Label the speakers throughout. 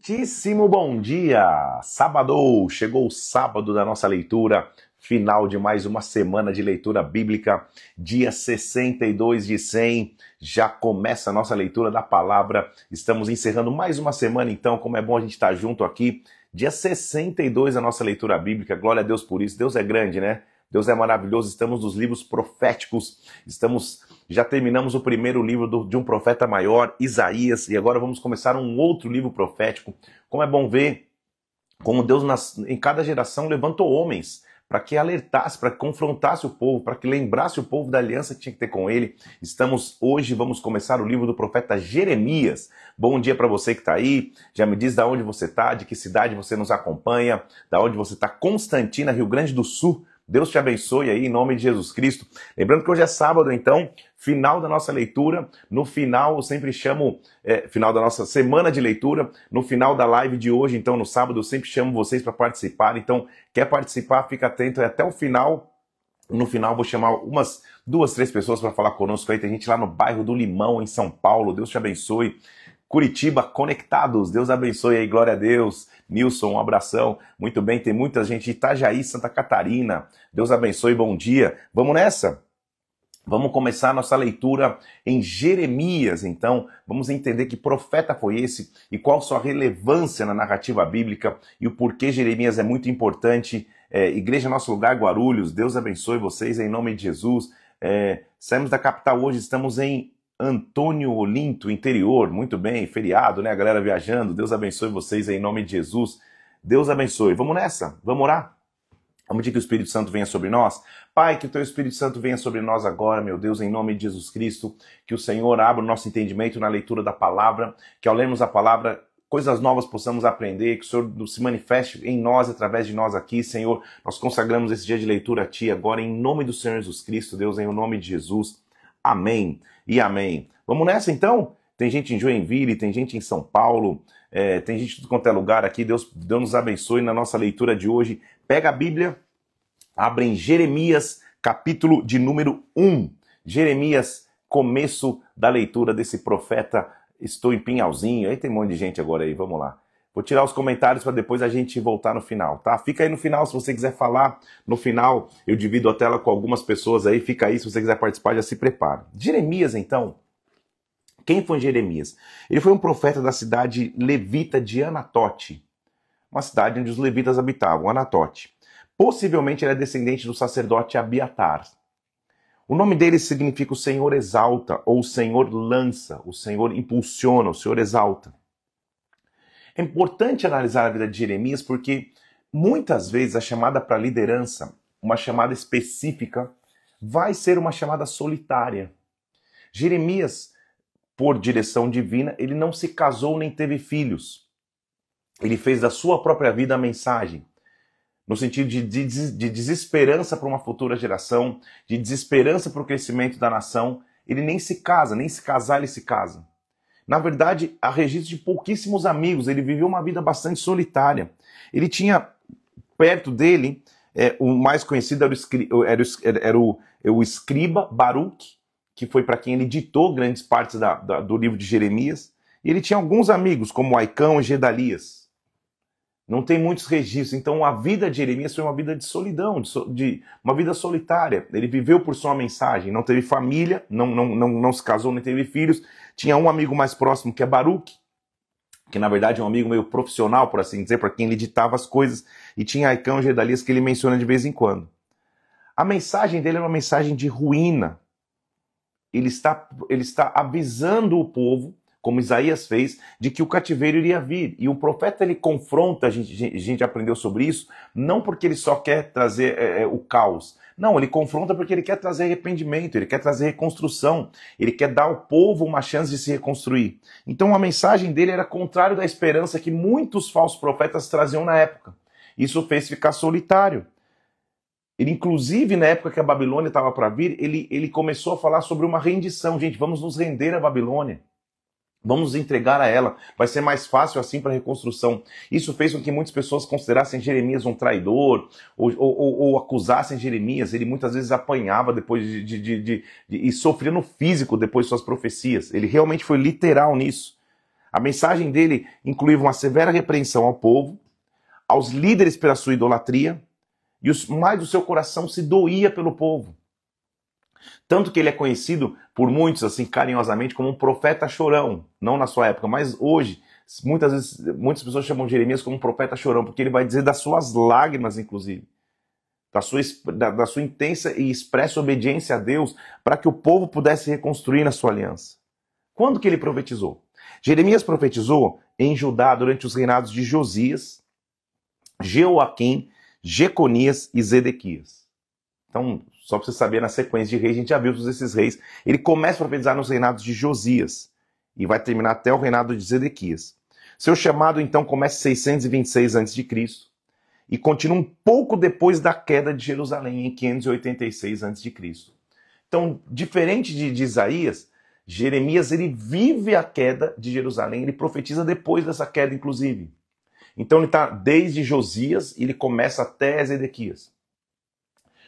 Speaker 1: Muitíssimo bom dia! Sábado! Chegou o sábado da nossa leitura, final de mais uma semana de leitura bíblica, dia 62 de 100. Já começa a nossa leitura da palavra. Estamos encerrando mais uma semana, então, como é bom a gente estar junto aqui. Dia 62 da nossa leitura bíblica, glória a Deus por isso. Deus é grande, né? Deus é maravilhoso. Estamos nos livros proféticos, já terminamos o primeiro livro de um profeta maior, Isaías, e agora vamos começar um outro livro profético. Como é bom ver como Deus em cada geração levantou homens para que alertasse, para que confrontasse o povo, para que lembrasse o povo da aliança que tinha que ter com ele. Hoje vamos começar o livro do profeta Jeremias. Bom dia para você que está aí, já me diz de onde você está, de que cidade você nos acompanha, de onde você está, Constantina, Rio Grande do Sul. Deus te abençoe aí, em nome de Jesus Cristo. Lembrando que hoje é sábado, então, final da nossa leitura. No final, eu sempre chamo, final da nossa semana de leitura. No final da live de hoje, então, no sábado, eu sempre chamo vocês para participar. Então, quer participar, fica atento até o final. No final, vou chamar umas 2, 3 pessoas para falar conosco aí. Tem gente lá no bairro do Limão, em São Paulo. Deus te abençoe. Curitiba, conectados. Deus abençoe aí, glória a Deus. Nilson, um abração. Muito bem, tem muita gente. Itajaí, Santa Catarina. Deus abençoe, bom dia. Vamos nessa? Vamos começar a nossa leitura em Jeremias, então. Vamos entender que profeta foi esse e qual sua relevância na narrativa bíblica e o porquê Jeremias é muito importante. Igreja Nosso Lugar, Guarulhos, Deus abençoe vocês em nome de Jesus. Saímos da capital hoje, estamos em Antônio Olinto, interior, muito bem, feriado, né? A galera viajando, Deus abençoe vocês em nome de Jesus. Deus abençoe. Vamos nessa? Vamos orar? Vamos pedir que o Espírito Santo venha sobre nós? Pai, que o Teu Espírito Santo venha sobre nós agora, meu Deus, em nome de Jesus Cristo. Que o Senhor abra o nosso entendimento na leitura da palavra, que ao lermos a palavra, coisas novas possamos aprender, que o Senhor se manifeste em nós, através de nós aqui, Senhor. Nós consagramos esse dia de leitura a Ti agora, em nome do Senhor Jesus Cristo, Deus, em nome de Jesus. Amém e amém. Vamos nessa, então? Tem gente em Joinville, tem gente em São Paulo, tem gente de tudo quanto é lugar aqui. Deus nos abençoe na nossa leitura de hoje. Pega a Bíblia, abre em Jeremias, capítulo de número 1. Jeremias, começo da leitura desse profeta. Estou em Pinhalzinho. Aí tem um monte de gente agora aí, vamos lá. Vou tirar os comentários para depois a gente voltar no final, tá? Fica aí no final se você quiser falar. No final eu divido a tela com algumas pessoas aí. Fica aí, se você quiser participar, já se prepara. Jeremias, então. Quem foi Jeremias? Ele foi um profeta da cidade levita de Anatote. Uma cidade onde os levitas habitavam, Anatote. Possivelmente ele é descendente do sacerdote Abiatar. O nome dele significa o Senhor exalta, ou o Senhor lança, o Senhor impulsiona, o Senhor exalta. É importante analisar a vida de Jeremias porque muitas vezes a chamada para liderança, uma chamada específica, vai ser uma chamada solitária. Jeremias, por direção divina, ele não se casou nem teve filhos. Ele fez da sua própria vida a mensagem, no sentido de desesperança para uma futura geração, de desesperança para o crescimento da nação. Ele nem se casa, nem se casar ele se casa. Na verdade, há registro de pouquíssimos amigos, ele viveu uma vida bastante solitária. Ele tinha perto dele, o mais conhecido era o escriba Baruque, que foi para quem ele ditou grandes partes do livro de Jeremias. E ele tinha alguns amigos, como Aicão e Gedalias. Não tem muitos registros, então a vida de Jeremias foi uma vida de solidão, uma vida solitária. Ele viveu por sua mensagem, não teve família, não se casou, nem teve filhos. Tinha um amigo mais próximo que é Baruque, que na verdade é um amigo meio profissional, por assim dizer, para quem ele ditava as coisas. E tinha Aicão e Gedalias que ele menciona de vez em quando. A mensagem dele é uma mensagem de ruína. Ele está avisando o povo, como Isaías fez, de que o cativeiro iria vir. E o profeta, ele confronta, a gente aprendeu sobre isso, não porque ele só quer trazer o caos. Não, ele confronta porque ele quer trazer arrependimento, ele quer trazer reconstrução, ele quer dar ao povo uma chance de se reconstruir. Então a mensagem dele era contrário da esperança que muitos falsos profetas traziam na época. Isso fez ficar solitário. Ele, inclusive, na época que a Babilônia estava para vir, ele começou a falar sobre uma rendição. Gente, vamos nos render à Babilônia. Vamos nos entregar a ela. Vai ser mais fácil assim para a reconstrução. Isso fez com que muitas pessoas considerassem Jeremias um traidor ou acusassem Jeremias. Ele muitas vezes apanhava depois e sofria no físico depois de suas profecias. Ele realmente foi literal nisso. A mensagem dele incluía uma severa repreensão ao povo, aos líderes pela sua idolatria, e mais o seu coração se doía pelo povo. Tanto que ele é conhecido por muitos, assim, carinhosamente, como um profeta chorão. Não na sua época, mas hoje, muitas pessoas chamam Jeremias como um profeta chorão, porque ele vai dizer das suas lágrimas, inclusive. Da sua intensa e expressa obediência a Deus, para que o povo pudesse reconstruir na sua aliança. Quando que ele profetizou? Jeremias profetizou em Judá durante os reinados de Josias, Jeoaquim, Jeconias e Zedequias. Então, só para você saber, na sequência de reis, a gente já viu todos esses reis. Ele começa a profetizar nos reinados de Josias e vai terminar até o reinado de Zedequias. Seu chamado, então, começa em 626 a.C. e continua um pouco depois da queda de Jerusalém, em 586 a.C. Então, diferente de Isaías, Jeremias ele vive a queda de Jerusalém, ele profetiza depois dessa queda, inclusive. Então ele está desde Josias e ele começa até Zedequias.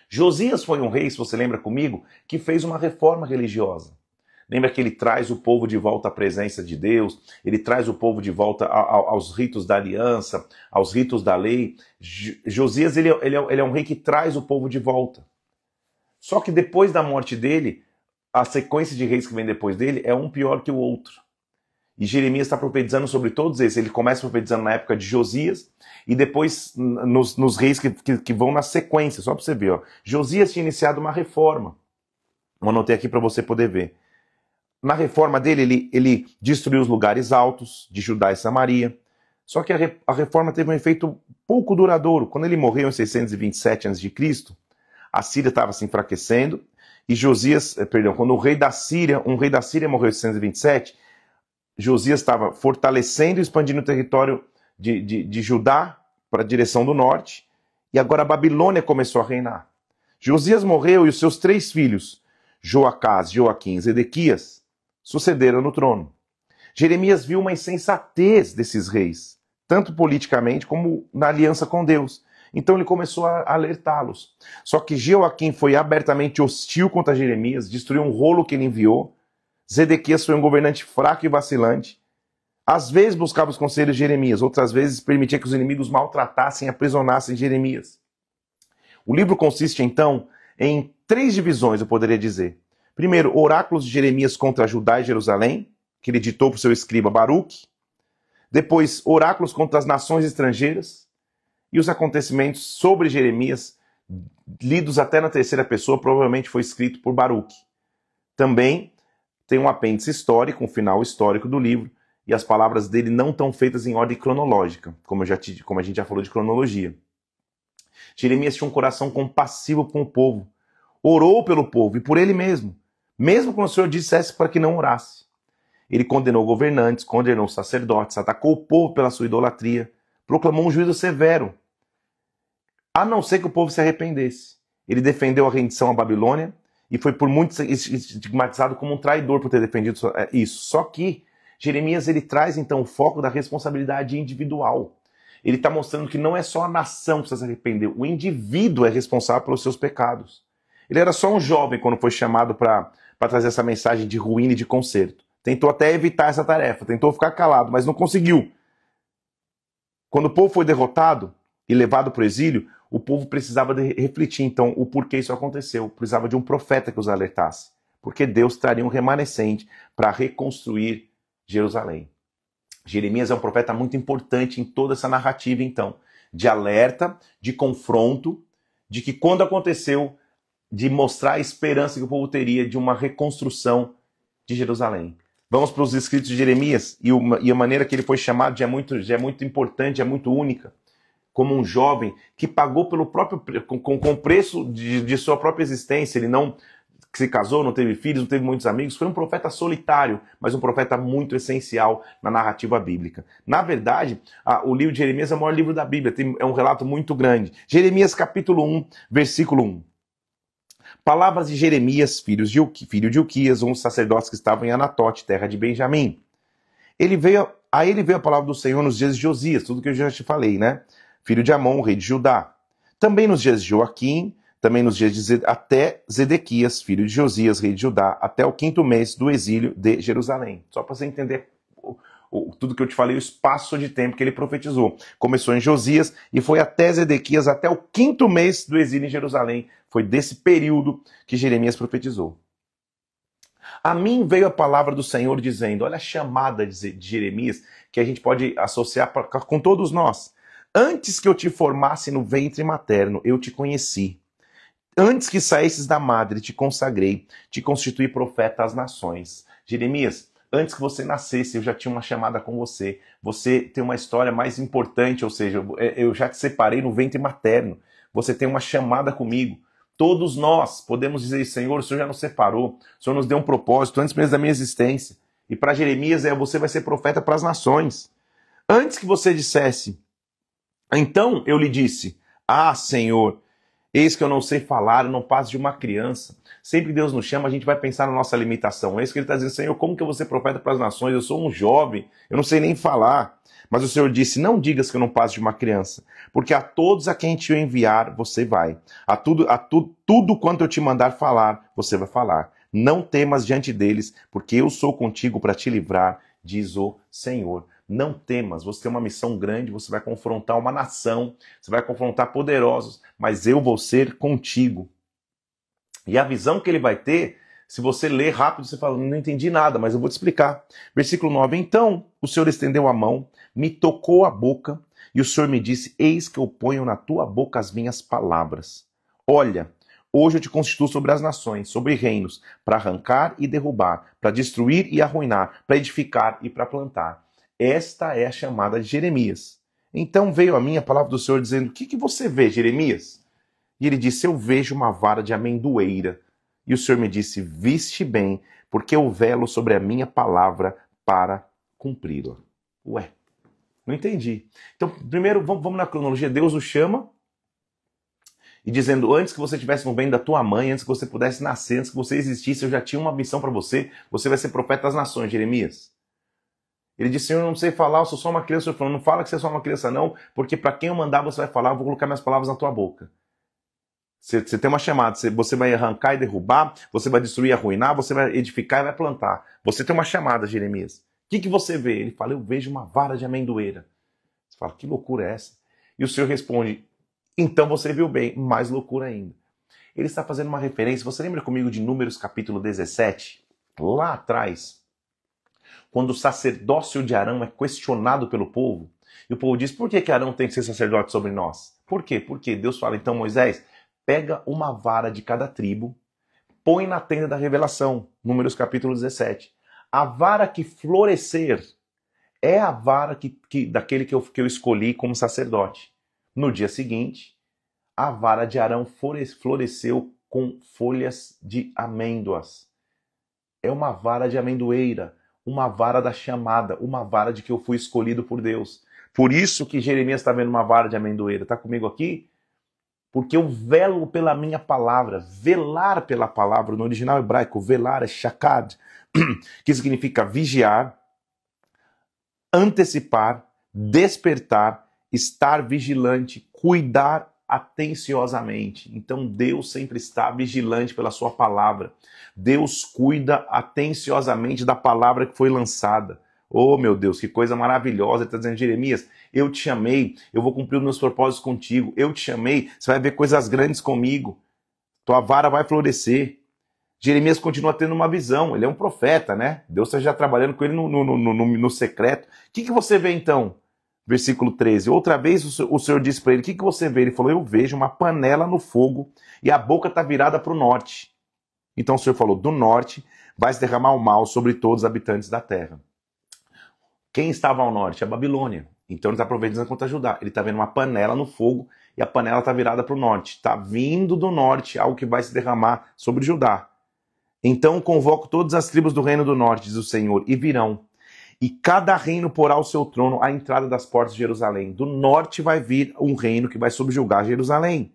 Speaker 1: Josias foi um rei, se você lembra comigo, que fez uma reforma religiosa. Lembra que ele traz o povo de volta à presença de Deus, ele traz o povo de volta aos ritos da aliança, aos ritos da lei. Josias ele é um rei que traz o povo de volta. Só que depois da morte dele, a sequência de reis que vem depois dele é um pior que o outro. E Jeremias está profetizando sobre todos esses. Ele começa profetizando na época de Josias e depois nos reis que vão na sequência, só para você ver. Ó. Josias tinha iniciado uma reforma. Eu anotei aqui para você poder ver. Na reforma dele, ele destruiu os lugares altos de Judá e Samaria. Só que a reforma teve um efeito pouco duradouro. Quando ele morreu em 627 a.C., a Síria estava se enfraquecendo. E quando um rei da Síria morreu em 627, Josias estava fortalecendo e expandindo o território de Judá para a direção do norte, e agora a Babilônia começou a reinar. Josias morreu e os seus 3 filhos, Joacás, Joaquim e Zedequias, sucederam no trono. Jeremias viu uma insensatez desses reis, tanto politicamente como na aliança com Deus. Então ele começou a alertá-los. Só que Joaquim foi abertamente hostil contra Jeremias, destruiu um rolo que ele enviou. Zedequias foi um governante fraco e vacilante. Às vezes buscava os conselhos de Jeremias, outras vezes permitia que os inimigos maltratassem e aprisionassem Jeremias. O livro consiste, então, em 3 divisões, eu poderia dizer. Primeiro, oráculos de Jeremias contra Judá e Jerusalém, que ele ditou para o seu escriba Baruque. Depois, oráculos contra as nações estrangeiras. E os acontecimentos sobre Jeremias, lidos até na terceira pessoa, provavelmente foi escrito por Baruque. Também tem um apêndice histórico, um final histórico do livro, e as palavras dele não estão feitas em ordem cronológica, como a gente já falou de cronologia. Jeremias tinha um coração compassivo com o povo, orou pelo povo e por ele mesmo quando o Senhor dissesse para que não orasse. Ele condenou governantes, condenou sacerdotes, atacou o povo pela sua idolatria, proclamou um juízo severo, a não ser que o povo se arrependesse. Ele defendeu a rendição à Babilônia, e foi por muitos estigmatizado como um traidor por ter defendido isso. Só que Jeremias ele traz então o foco da responsabilidade individual. Ele está mostrando que não é só a nação que precisa se arrepender, o indivíduo é responsável pelos seus pecados. Ele era só um jovem quando foi chamado para trazer essa mensagem de ruína e de conserto. Tentou até evitar essa tarefa, tentou ficar calado, mas não conseguiu. Quando o povo foi derrotado e levado para o exílio, o povo precisava refletir, então, o porquê isso aconteceu. Precisava de um profeta que os alertasse. Porque Deus traria um remanescente para reconstruir Jerusalém. Jeremias é um profeta muito importante em toda essa narrativa, então, de alerta, de confronto, de que quando aconteceu, de mostrar a esperança que o povo teria de uma reconstrução de Jerusalém. Vamos para os escritos de Jeremias, e a maneira que ele foi chamado já é muito importante, é muito única. Como um jovem que pagou pelo próprio com o preço de sua própria existência. Ele não se casou, não teve filhos, não teve muitos amigos. Foi um profeta solitário, mas um profeta muito essencial na narrativa bíblica. Na verdade, o livro de Jeremias é o maior livro da Bíblia. É um relato muito grande. Jeremias capítulo 1, versículo 1. Palavras de Jeremias, filho de Ilquias, um dos sacerdotes que estavam em Anatote, terra de Benjamim. A ele veio a palavra do Senhor nos dias de Josias, tudo que eu já te falei, né? Filho de Amon, rei de Judá. Também nos dias de Joaquim, também nos dias de até Zedequias, filho de Josias, rei de Judá, até o 5º mês do exílio de Jerusalém. Só para você entender tudo que eu te falei, o espaço de tempo que ele profetizou. Começou em Josias e foi até Zedequias, até o 5º mês do exílio em Jerusalém. Foi desse período que Jeremias profetizou. A mim veio a palavra do Senhor dizendo, olha a chamada de Jeremias, que a gente pode associar com todos nós. Antes que eu te formasse no ventre materno, eu te conheci. Antes que saísses da madre, te consagrei, te constituí profeta às nações. Jeremias, antes que você nascesse, eu já tinha uma chamada com você. Você tem uma história mais importante, ou seja, eu já te separei no ventre materno. Você tem uma chamada comigo. Todos nós podemos dizer, Senhor, o Senhor já nos separou, o Senhor nos deu um propósito antes mesmo da minha existência. E para Jeremias, você vai ser profeta para as nações. Antes que você dissesse, então eu lhe disse, Senhor, eis que eu não sei falar, eu não passo de uma criança. Sempre que Deus nos chama, a gente vai pensar na nossa limitação. É isso que ele está dizendo, Senhor, como que eu vou ser profeta para as nações? Eu sou um jovem, eu não sei nem falar. Mas o Senhor disse, não digas que eu não passo de uma criança, porque a todos a quem te eu enviar, você vai. Tudo quanto eu te mandar falar, você vai falar. Não temas diante deles, porque eu sou contigo para te livrar, diz o Senhor. Não temas, você tem uma missão grande, você vai confrontar uma nação, você vai confrontar poderosos, mas eu vou ser contigo. E a visão que ele vai ter, se você ler rápido, você fala, não entendi nada, mas eu vou te explicar. Versículo 9, então o Senhor estendeu a mão, me tocou a boca, e o Senhor me disse, eis que eu ponho na tua boca as minhas palavras. Olha, hoje eu te constituo sobre as nações, sobre reinos, para arrancar e derrubar, para destruir e arruinar, para edificar e para plantar. Esta é a chamada de Jeremias. Então veio a mim a palavra do Senhor dizendo, o que você vê, Jeremias? E ele disse, eu vejo uma vara de amendoeira. E o Senhor me disse, viste bem, porque eu velo sobre a minha palavra para cumpri-la. Ué, não entendi. Então, primeiro, vamos na cronologia. Deus o chama e dizendo, antes que você estivesse no ventre da tua mãe, antes que você pudesse nascer, antes que você existisse, eu já tinha uma missão para você. Você vai ser profeta das nações, Jeremias. Ele disse, Senhor, eu não sei falar, eu sou só uma criança. O Senhor falou, não fala que você é só uma criança não, porque para quem eu mandar você vai falar, eu vou colocar minhas palavras na tua boca. Você tem uma chamada, você vai arrancar e derrubar, você vai destruir e arruinar, você vai edificar e vai plantar. Você tem uma chamada, Jeremias. O que você vê? Ele fala, eu vejo uma vara de amendoeira. Você fala, que loucura é essa? E o Senhor responde, então você viu bem, mais loucura ainda. Ele está fazendo uma referência, você lembra comigo de Números capítulo 17? Lá atrás, quando o sacerdócio de Arão é questionado pelo povo, e o povo diz, por que Arão tem que ser sacerdote sobre nós? Por quê? Porque Deus fala, então Moisés, pega uma vara de cada tribo, põe na tenda da revelação, Números capítulo 17. A vara que florescer é a vara daquele que eu escolhi como sacerdote. No dia seguinte, a vara de Arão floresceu com folhas de amêndoas. É uma vara de amendoeira, uma vara da chamada, uma vara de que eu fui escolhido por Deus. Por isso que Jeremias está vendo uma vara de amendoeira. Está comigo aqui? Porque eu velo pela minha palavra. Velar pela palavra, no original hebraico, velar é shakad, que significa vigiar, antecipar, despertar, estar vigilante, cuidar atenciosamente. Então Deus sempre está vigilante pela sua palavra. Deus cuida atenciosamente da palavra que foi lançada. Oh, meu Deus, que coisa maravilhosa. Ele está dizendo, Jeremias, eu te chamei, eu vou cumprir os meus propósitos contigo. Eu te chamei, você vai ver coisas grandes comigo. Tua vara vai florescer. Jeremias continua tendo uma visão, ele é um profeta, né? Deus está já trabalhando com ele no secreto. O que você vê então? Versículo 13. Outra vez o Senhor disse para ele, o que você vê? Ele falou, eu vejo uma panela no fogo e a boca está virada para o norte. Então o Senhor falou, do norte vai se derramar o mal sobre todos os habitantes da terra. Quem estava ao norte? A Babilônia. Então ele está aproveitando contra Judá. Ele está vendo uma panela no fogo e a panela está virada para o norte. Está vindo do norte algo que vai se derramar sobre Judá. Então convoco todas as tribos do reino do norte, diz o Senhor, e virão. E cada reino porá o seu trono à entrada das portas de Jerusalém. Do norte vai vir um reino que vai subjugar Jerusalém.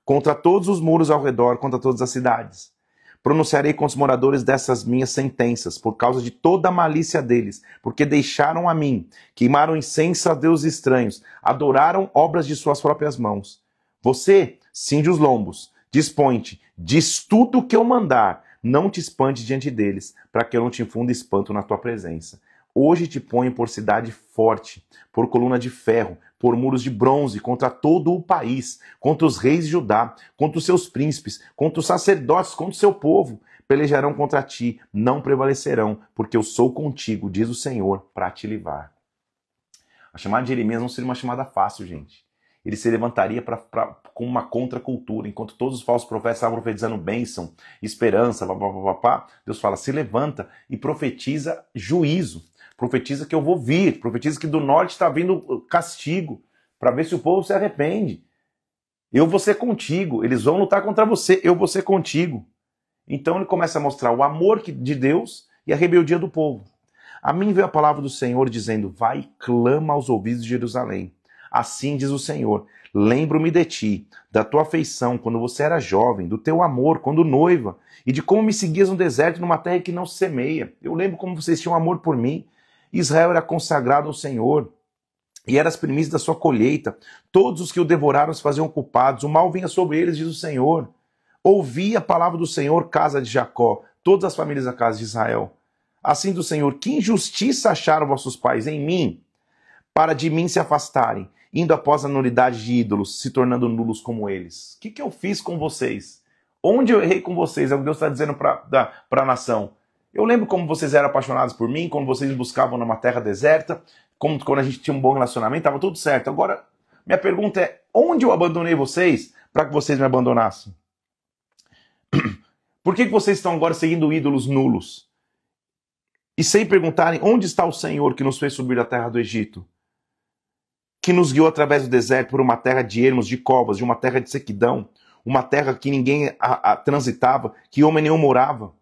Speaker 1: Contra todos os muros ao redor, contra todas as cidades. Pronunciarei contra os moradores dessas minhas sentenças, por causa de toda a malícia deles, porque deixaram a mim, queimaram incenso a deuses estranhos, adoraram obras de suas próprias mãos. Você, cinge os lombos, dispõe-te, diz tudo o que eu mandar, não te espante diante deles, para que eu não te infunda espanto na tua presença. Hoje te ponho por cidade forte, por coluna de ferro, por muros de bronze, contra todo o país, contra os reis de Judá, contra os seus príncipes, contra os sacerdotes, contra o seu povo. Pelejarão contra ti, não prevalecerão, porque eu sou contigo, diz o Senhor, para te livrar. A chamada de Jeremias não seria uma chamada fácil, gente. Ele se levantaria com uma contracultura, enquanto todos os falsos profetas estavam profetizando bênção, esperança, Deus fala, se levanta e profetiza juízo, profetiza que eu vou vir, profetiza que do norte está vindo castigo, para ver se o povo se arrepende. Eu vou ser contigo, eles vão lutar contra você, eu vou ser contigo. Então ele começa a mostrar o amor de Deus e a rebeldia do povo. A mim veio a palavra do Senhor dizendo, vai e clama aos ouvidos de Jerusalém. Assim diz o Senhor, lembro-me de ti, da tua afeição quando você era jovem, do teu amor quando noiva, e de como me seguias no deserto numa terra que não se semeia. Eu lembro como vocês tinham amor por mim. Israel era consagrado ao Senhor, e era as primícias da sua colheita. Todos os que o devoraram se faziam culpados, o mal vinha sobre eles, diz o Senhor. Ouvi a palavra do Senhor, casa de Jacó, todas as famílias da casa de Israel. Assim do Senhor, que injustiça acharam vossos pais em mim, para de mim se afastarem, indo após a nulidade de ídolos, se tornando nulos como eles. O que eu fiz com vocês? Onde eu errei com vocês? É o que Deus está dizendo para a nação. Eu lembro como vocês eram apaixonados por mim, quando vocês me buscavam numa terra deserta, quando a gente tinha um bom relacionamento, estava tudo certo. Agora, minha pergunta é, onde eu abandonei vocês para que vocês me abandonassem? Por que vocês estão agora seguindo ídolos nulos? E sem perguntarem, onde está o Senhor que nos fez subir da terra do Egito? Que nos guiou através do deserto por uma terra de ermos, de covas, de uma terra de sequidão, uma terra que ninguém transitava, que homem nenhum morava.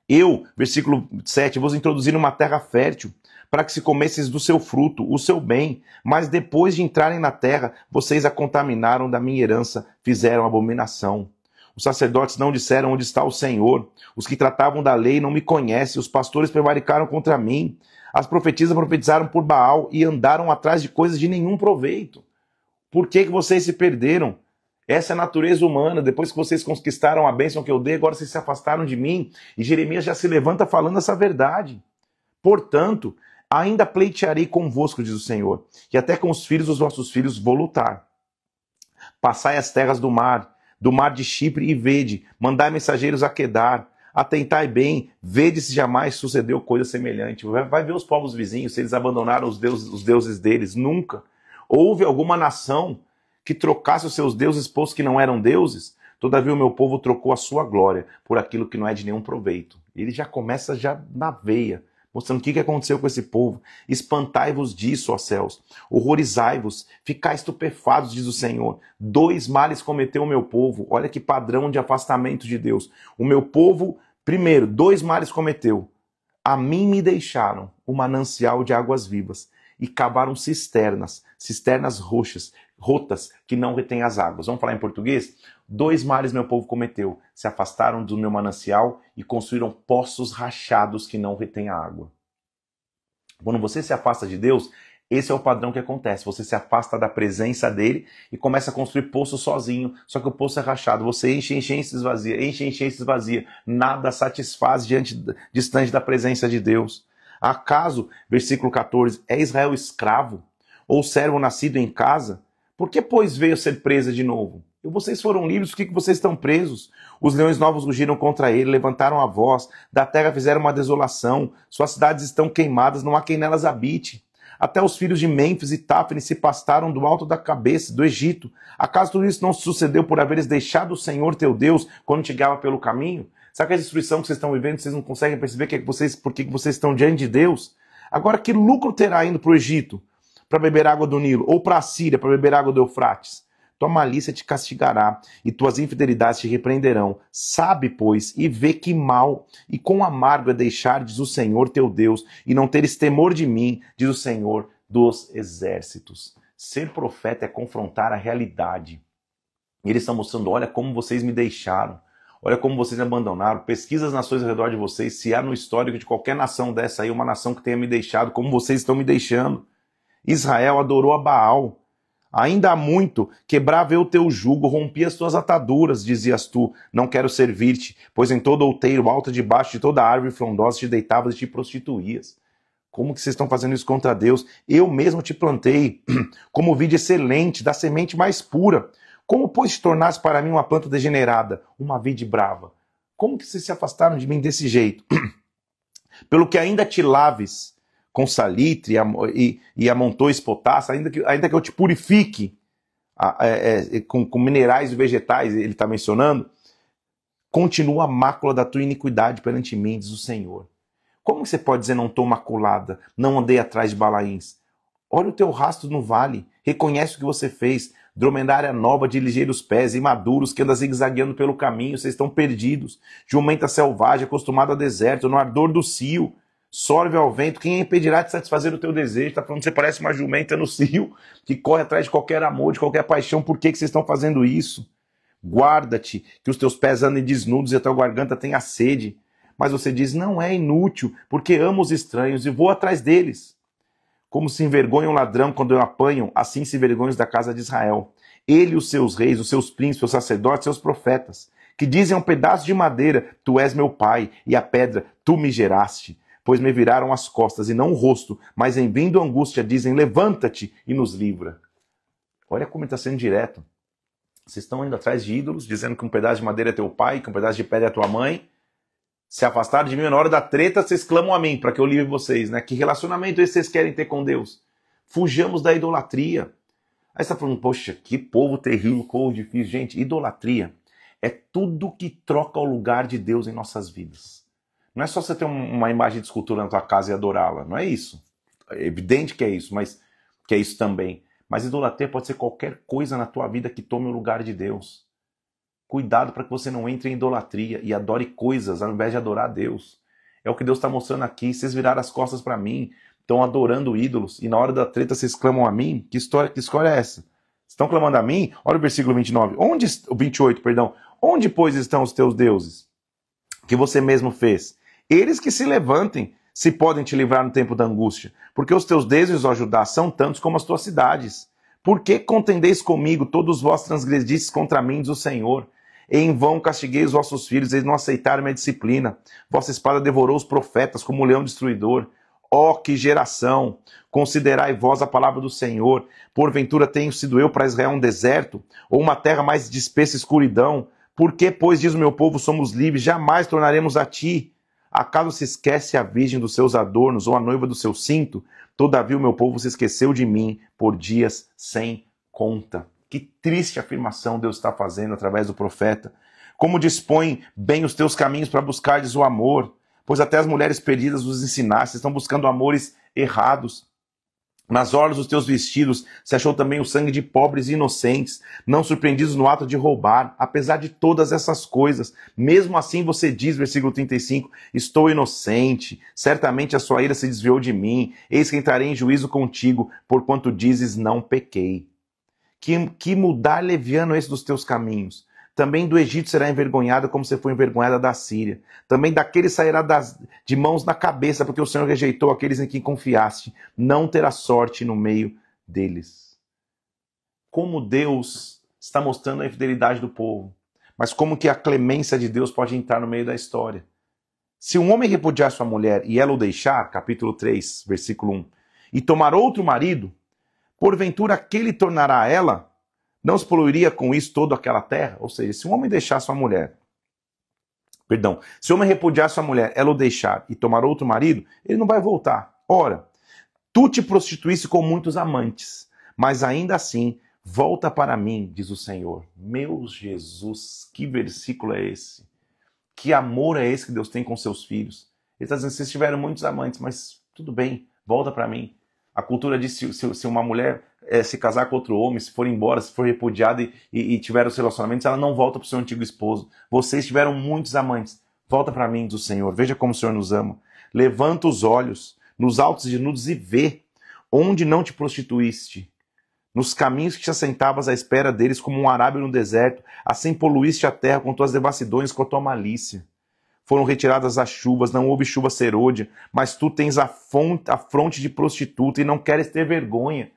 Speaker 1: Eu, versículo 7, vos introduzi numa terra fértil, para que se comesseis do seu fruto, o seu bem, mas depois de entrarem na terra, vocês a contaminaram da minha herança, fizeram abominação. Os sacerdotes não disseram onde está o Senhor, os que tratavam da lei não me conhecem, os pastores prevaricaram contra mim, as profetisas profetizaram por Baal e andaram atrás de coisas de nenhum proveito. Por que vocês se perderam? Essa é a natureza humana. Depois que vocês conquistaram a bênção que eu dei, agora vocês se afastaram de mim. E Jeremias já se levanta falando essa verdade. Portanto, ainda pleitearei convosco, diz o Senhor, e até com os filhos dos vossos filhos vou lutar. Passai as terras do mar de Chipre e vede, mandai mensageiros a Quedar, atentai bem, vede se jamais sucedeu coisa semelhante. Vai ver os povos vizinhos, se eles abandonaram os deuses deles. Nunca. Houve alguma nação que trocasse os seus deuses, posto que não eram deuses? Todavia o meu povo trocou a sua glória por aquilo que não é de nenhum proveito. Ele já começa já na veia, mostrando o que aconteceu com esse povo. Espantai-vos disso, ó céus. Horrorizai-vos, ficai estupefados, diz o Senhor. 2 males cometeu o meu povo. Olha que padrão de afastamento de Deus. O meu povo, primeiro, 2 males cometeu. A mim me deixaram o manancial de águas vivas e cavaram cisternas rotas, que não retêm as águas. Vamos falar em português? 2 males meu povo cometeu. Se afastaram do meu manancial e construíram poços rachados que não retêm a água. Quando você se afasta de Deus, esse é o padrão que acontece. Você se afasta da presença dele e começa a construir poço sozinho, só que o poço é rachado. Você enche e se esvazia, enche e se esvazia. Nada satisfaz distante da presença de Deus. Acaso, versículo 14, é Israel escravo ou servo nascido em casa? Por que, pois, veio ser presa de novo? E vocês foram livres, por que vocês estão presos? Os leões novos rugiram contra ele, levantaram a voz, da terra fizeram uma desolação, suas cidades estão queimadas, não há quem nelas habite. Até os filhos de Mênfis e Táfne se pastaram do alto da cabeça, do Egito. Acaso tudo isso não sucedeu por haveres deixado o Senhor teu Deus quando te guiava pelo caminho? Sabe que a destruição que vocês estão vivendo, vocês não conseguem perceber por que vocês estão diante de Deus? Agora, que lucro terá indo para o Egito para beber água do Nilo, ou para a Síria para beber água do Eufrates? Tua malícia te castigará e tuas infidelidades te repreenderão. Sabe, pois, e vê que mal e quão amargo é deixardes o Senhor teu Deus e não teres temor de mim, diz o Senhor dos exércitos. Ser profeta é confrontar a realidade. E eles estão mostrando, olha como vocês me deixaram. Olha como vocês me abandonaram. Pesquisa as nações ao redor de vocês, se há no histórico de qualquer nação dessa aí, uma nação que tenha me deixado, como vocês estão me deixando. Israel adorou a Baal. Ainda há muito, quebrava eu o teu jugo, rompia as tuas ataduras, dizias tu, não quero servir-te, pois em todo outeiro, alto de baixo de toda árvore frondosa te deitavas e te prostituías. Como que vocês estão fazendo isso contra Deus? Eu mesmo te plantei como vide excelente, da semente mais pura. Como, pois, te tornaste para mim uma planta degenerada, uma vide brava? Como que vocês se afastaram de mim desse jeito? Pelo que ainda te laves com salitre e amontoes potássio, ainda que eu te purifique com minerais e vegetais, ele está mencionando, continua a mácula da tua iniquidade perante mim, diz o Senhor. Como você pode dizer não estou maculada, não andei atrás de Balaíns? Olha o teu rastro no vale, reconhece o que você fez, dromedária nova de ligeiros pés, imaduros, que anda zigue-zagueando pelo caminho, vocês estão perdidos. Jumenta selvagem, acostumada a deserto, no ardor do cio, sorve ao vento, quem impedirá de satisfazer o teu desejo? Está falando que você parece uma jumenta no cio, que corre atrás de qualquer amor, de qualquer paixão. Por que vocês estão fazendo isso? Guarda-te, que os teus pés andem desnudos e a tua garganta tenha sede. Mas você diz, não é inútil, porque amo os estranhos e vou atrás deles. Como se envergonha um ladrão quando o apanham, assim se envergonham os da casa de Israel. Ele e os seus reis, os seus príncipes, os sacerdotes, seus profetas, que dizem a um pedaço de madeira, tu és meu pai, e a pedra, tu me geraste. Pois me viraram as costas e não o rosto, mas em vindo a angústia dizem, levanta-te e nos livra. Olha como ele está sendo direto. Vocês estão indo atrás de ídolos, dizendo que um pedaço de madeira é teu pai, que um pedaço de pedra é tua mãe. Se afastaram de mim, na hora da treta, vocês clamam a mim, para que eu livre vocês, né? Que relacionamento esse vocês querem ter com Deus? Fujamos da idolatria. Aí você está falando, poxa, que povo terrível, povo difícil. Gente, idolatria é tudo que troca o lugar de Deus em nossas vidas. Não é só você ter uma imagem de escultura na tua casa e adorá-la, não é isso. É evidente que é isso, mas que é isso também. Mas idolatria pode ser qualquer coisa na tua vida que tome o lugar de Deus. Cuidado para que você não entre em idolatria e adore coisas ao invés de adorar a Deus. É o que Deus está mostrando aqui. Vocês viraram as costas para mim, estão adorando ídolos, e na hora da treta vocês clamam a mim. Que história é essa? Estão clamando a mim? Olha o versículo 29. 28, perdão. Onde, pois, estão os teus deuses que você mesmo fez? Eles que se levantem, se podem te livrar no tempo da angústia. Porque os teus deuses, ó Judá, são tantos como as tuas cidades. Por que contendeis comigo? Todos vós transgredistes contra mim, diz o Senhor. E em vão castiguei os vossos filhos, eles não aceitaram minha disciplina. Vossa espada devorou os profetas como um leão destruidor. Ó, que geração! Considerai vós a palavra do Senhor. Porventura tenho sido eu para Israel um deserto? Ou uma terra mais de espessa escuridão? Por que, pois, diz o meu povo, somos livres, jamais tornaremos a ti? Acaso se esquece a virgem dos seus adornos, ou a noiva do seu cinto? Todavia o meu povo se esqueceu de mim por dias sem conta. Que triste afirmação Deus está fazendo através do profeta. Como dispõe bem os teus caminhos para buscardes o amor, pois até as mulheres perdidas os ensinaste, estão buscando amores errados. Nas orlas dos teus vestidos se achou também o sangue de pobres e inocentes, não surpreendidos no ato de roubar. Apesar de todas essas coisas, mesmo assim você diz, versículo 35, estou inocente, certamente a sua ira se desviou de mim, eis que entrarei em juízo contigo, porquanto dizes não pequei. Que mudar leviano esse dos teus caminhos. Também do Egito será envergonhada como você foi envergonhada da Síria. Também daquele sairá de mãos na cabeça, porque o Senhor rejeitou aqueles em quem confiaste. Não terá sorte no meio deles. Como Deus está mostrando a infidelidade do povo. Mas como que a clemência de Deus pode entrar no meio da história. Se um homem repudiar sua mulher e ela o deixar, capítulo 3, versículo 1, e tomar outro marido, porventura aquele tornará a ela? Não se poluiria com isso toda aquela terra? Ou seja, se um homem deixar sua mulher, se o homem repudiar sua mulher, ela o deixar e tomar outro marido, ele não vai voltar. Ora, tu te prostituísse com muitos amantes, mas ainda assim, volta para mim, diz o Senhor. Meu Jesus, que versículo é esse? Que amor é esse que Deus tem com seus filhos? Ele está dizendo, vocês tiveram muitos amantes, mas tudo bem, volta para mim. A cultura diz que se uma mulher se casar com outro homem, se for embora, se for repudiada e tiver os relacionamentos, ela não volta para o seu antigo esposo. Vocês tiveram muitos amantes. Volta para mim, diz o Senhor. Veja como o Senhor nos ama. Levanta os olhos nos altos e nudos e vê onde não te prostituíste. Nos caminhos que te assentavas à espera deles como um arábio no deserto, assim poluíste a terra com tuas devassidões, com a tua malícia. Foram retiradas as chuvas, não houve chuva serôdia, mas tu tens a fronte de prostituta e não queres ter vergonha.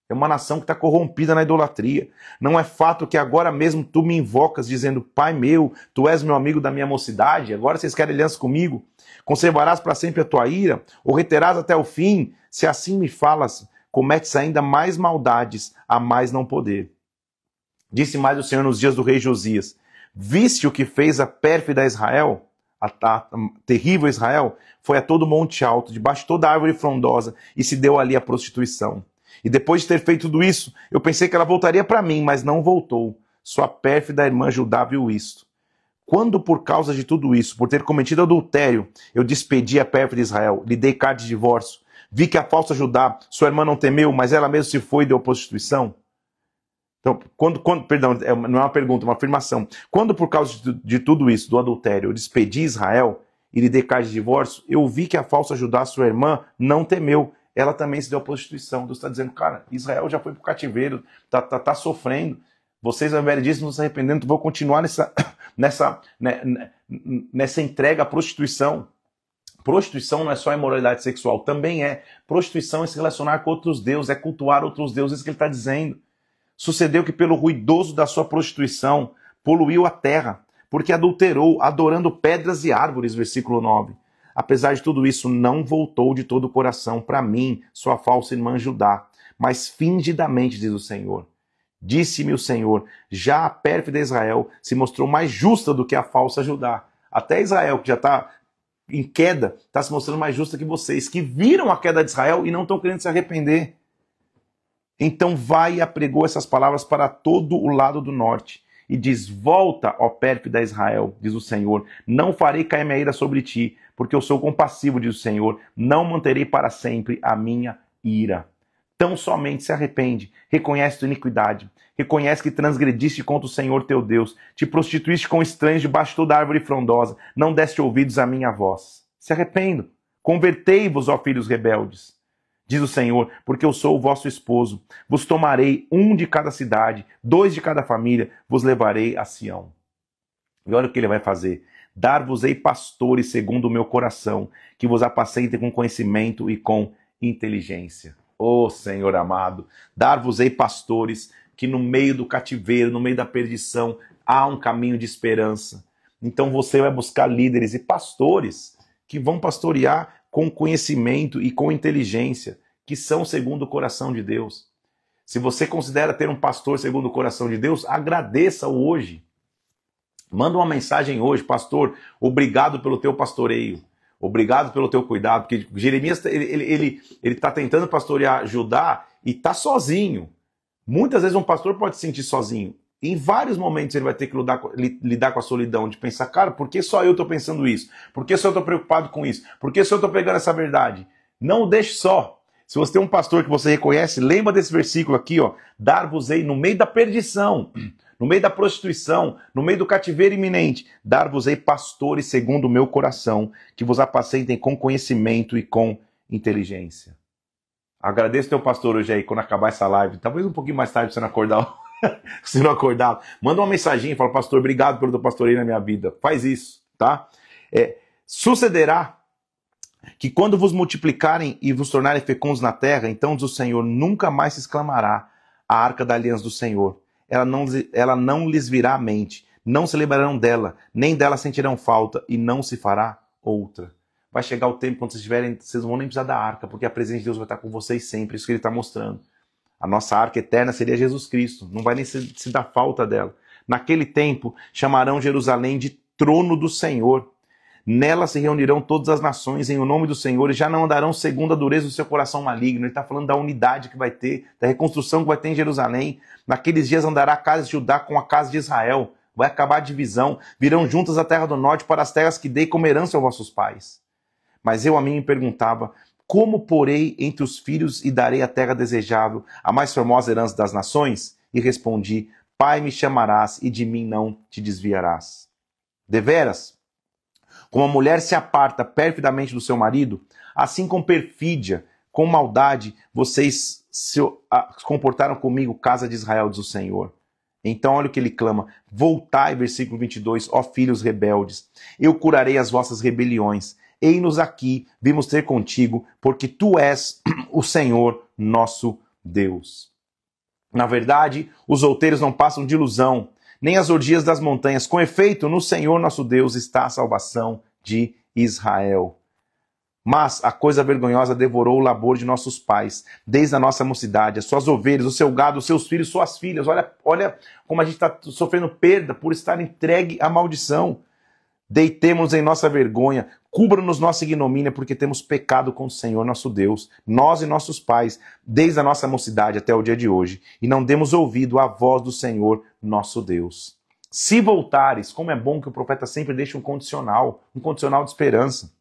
Speaker 1: É uma nação que está corrompida na idolatria. Não é fato que agora mesmo tu me invocas dizendo, Pai meu, tu és meu amigo da minha mocidade, agora vocês querem aliança comigo? Conservarás para sempre a tua ira? Ou reterás até o fim? Se assim me falas, cometes ainda mais maldades, a mais não poder. Disse mais o Senhor nos dias do rei Josias, viste o que fez a pérfida Israel? A terrível Israel? Foi a todo monte alto, debaixo de toda árvore frondosa, e se deu ali a prostituição. E depois de ter feito tudo isso, eu pensei que ela voltaria para mim, mas não voltou. Sua pérfida irmã Judá viu isto. Quando por causa de tudo isso, por ter cometido adultério, eu despedi a pérfida Israel, lhe dei carta de divórcio, vi que a falsa Judá, sua irmã não temeu, mas ela mesma se foi e deu prostituição. Então, perdão, não é uma pergunta, é uma afirmação. Quando por causa de tudo isso, do adultério, eu despedi Israel e lhe dei carta de divórcio, eu vi que a falsa Judá, sua irmã, não temeu. Ela também se deu à prostituição. Deus está dizendo, cara, Israel já foi para o cativeiro, tá sofrendo. Vocês, ao invés disso, não se arrependendo, vão continuar nessa entrega à prostituição. Prostituição não é só imoralidade sexual, também é. Prostituição é se relacionar com outros deuses, é cultuar outros deuses, que ele está dizendo. Sucedeu que pelo ruidoso da sua prostituição, poluiu a terra, porque adulterou, adorando pedras e árvores, versículo 9. Apesar de tudo isso, não voltou de todo o coração para mim, sua falsa irmã Judá, mas fingidamente, diz o Senhor. Disse-me o Senhor, já a pérfida Israel se mostrou mais justa do que a falsa Judá. Até Israel, que já está em queda, está se mostrando mais justa que vocês, que viram a queda de Israel e não estão querendo se arrepender. Então vai e apregou essas palavras para todo o lado do norte. E diz, volta, ó pérfida Israel, diz o Senhor, não farei cair minha ira sobre ti, porque eu sou compassivo, diz o Senhor, não manterei para sempre a minha ira. Tão somente se arrepende, reconhece tua iniquidade, reconhece que transgrediste contra o Senhor teu Deus, te prostituíste com estranhos debaixo de toda árvore frondosa, não deste ouvidos à minha voz. Se arrependo, convertei-vos, ó filhos rebeldes. Diz o Senhor, porque eu sou o vosso esposo. Vos tomarei 1 de cada cidade, 2 de cada família, vos levarei a Sião. E olha o que ele vai fazer. Dar-vos-ei pastores segundo o meu coração, que vos apacentem com conhecimento e com inteligência. Ó Senhor amado, dar-vos-ei pastores que no meio do cativeiro, no meio da perdição, há um caminho de esperança. Então você vai buscar líderes e pastores que vão pastorear com conhecimento e com inteligência, que são segundo o coração de Deus. Se você considera ter um pastor segundo o coração de Deus, agradeça-o hoje. Manda uma mensagem hoje, pastor, obrigado pelo teu pastoreio, obrigado pelo teu cuidado, porque Jeremias ele está tentando pastorear Judá e está sozinho. Muitas vezes um pastor pode se sentir sozinho. Em vários momentos ele vai ter que lidar com a solidão, de pensar, cara, por que só eu estou pensando isso? Por que só eu estou preocupado com isso? Por que só eu estou pegando essa verdade? Não o deixe só. Se você tem um pastor que você reconhece, lembra desse versículo aqui, ó, dar-vos-ei no meio da perdição, no meio da prostituição, no meio do cativeiro iminente, dar-vos-ei pastores segundo o meu coração, que vos apacentem com conhecimento e com inteligência. Agradeço teu pastor hoje aí, quando acabar essa live, talvez um pouquinho mais tarde você não acordar. Se não acordar, manda uma mensagem e fala, pastor, obrigado pelo teu pastoreio na minha vida. Faz isso, tá? Sucederá que quando vos multiplicarem e vos tornarem fecundos na terra, então diz o Senhor, nunca mais se exclamará a arca da aliança do Senhor. Ela não lhes virá à mente, não se lembrarão dela, nem dela sentirão falta, e não se fará outra. Vai chegar o tempo quando vocês não vão nem precisar da arca, porque a presença de Deus vai estar com vocês sempre, isso que ele está mostrando. A nossa arca eterna seria Jesus Cristo, não vai nem se dar falta dela. Naquele tempo, chamarão Jerusalém de trono do Senhor. Nela se reunirão todas as nações em o nome do Senhor e já não andarão segundo a dureza do seu coração maligno. Ele está falando da unidade que vai ter, da reconstrução que vai ter em Jerusalém. Naqueles dias andará a casa de Judá com a casa de Israel. Vai acabar a divisão. Virão juntas a terra do norte para as terras que dei como herança aos vossos pais. Mas eu a mim me perguntava, como porei entre os filhos e darei a terra desejável, a mais formosa herança das nações? E respondi, Pai me chamarás e de mim não te desviarás. Deveras, como a mulher se aparta perfidamente do seu marido, assim com perfídia, com maldade, vocês se comportaram comigo, casa de Israel, diz o Senhor. Então olha o que ele clama, voltai, versículo 22, ó filhos rebeldes, eu curarei as vossas rebeliões. Ei-nos aqui, vimos ter contigo, porque tu és o Senhor nosso Deus. Na verdade, os outeiros não passam de ilusão, nem as orgias das montanhas. Com efeito, no Senhor nosso Deus está a salvação de Israel. Mas a coisa vergonhosa devorou o labor de nossos pais, desde a nossa mocidade, as suas ovelhas, o seu gado, os seus filhos, suas filhas. Olha como a gente está sofrendo perda por estar entregue à maldição. Deitemos em nossa vergonha, cubra-nos nossa ignomínia, porque temos pecado com o Senhor nosso Deus, nós e nossos pais, desde a nossa mocidade até o dia de hoje, e não demos ouvido à voz do Senhor nosso Deus. Se voltares, como é bom que o profeta sempre deixa um condicional de esperança.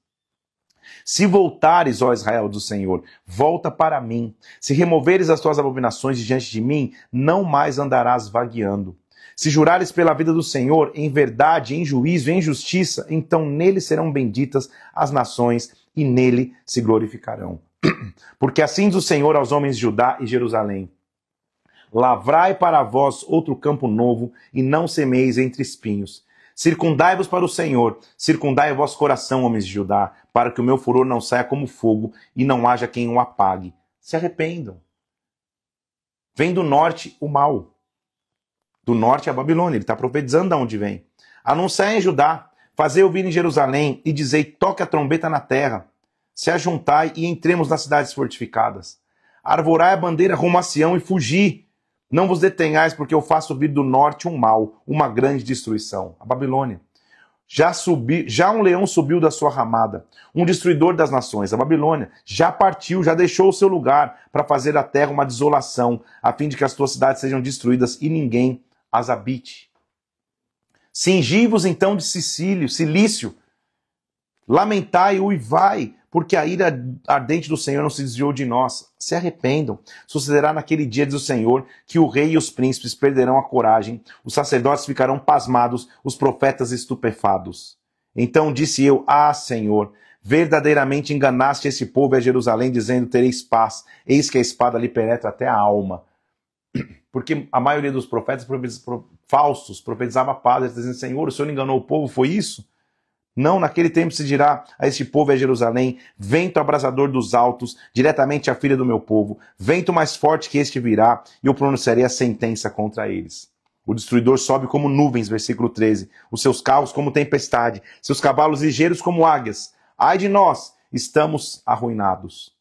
Speaker 1: Se voltares, ó Israel do Senhor, volta para mim. Se removeres as tuas abominações de diante de mim, não mais andarás vagueando. Se jurares pela vida do Senhor, em verdade, em juízo, em justiça, então nele serão benditas as nações e nele se glorificarão. Porque assim diz o Senhor aos homens de Judá e Jerusalém: lavrai para vós outro campo novo e não semeis entre espinhos. Circundai-vos para o Senhor, circundai o vosso coração, homens de Judá, para que o meu furor não saia como fogo e não haja quem o apague. Se arrependam. Vem do norte o mal. Do norte é a Babilônia, ele está profetizando de onde vem. Anunciai em Judá, fazei ouvir em Jerusalém e dizei: toque a trombeta na terra. Se ajuntai e entremos nas cidades fortificadas. Arvorai a bandeira rumo a Sião e fugi. Não vos detenhais, porque eu faço vir do norte um mal, uma grande destruição. A Babilônia. Já um leão subiu da sua ramada, um destruidor das nações. A Babilônia já partiu, já deixou o seu lugar para fazer da terra uma desolação, a fim de que as tuas cidades sejam destruídas e ninguém as habite. Cingi-vos então de silício, lamentai e uivai, porque a ira ardente do Senhor não se desviou de nós. Se arrependam. Sucederá naquele dia, diz o Senhor, que o rei e os príncipes perderão a coragem, os sacerdotes ficarão pasmados, os profetas estupefados. Então disse eu: ah, Senhor, verdadeiramente enganaste esse povo e a Jerusalém, dizendo: tereis paz, eis que a espada lhe penetra até a alma. Porque a maioria dos profetas falsos profetizava paz, eles dizendo: Senhor, o Senhor enganou o povo, foi isso? Não, naquele tempo se dirá a este povo e a Jerusalém: vento abrasador dos altos, diretamente a filha do meu povo, vento mais forte que este virá, e eu pronunciarei a sentença contra eles. O destruidor sobe como nuvens, versículo 13, os seus carros como tempestade, seus cavalos ligeiros como águias. Ai de nós, estamos arruinados.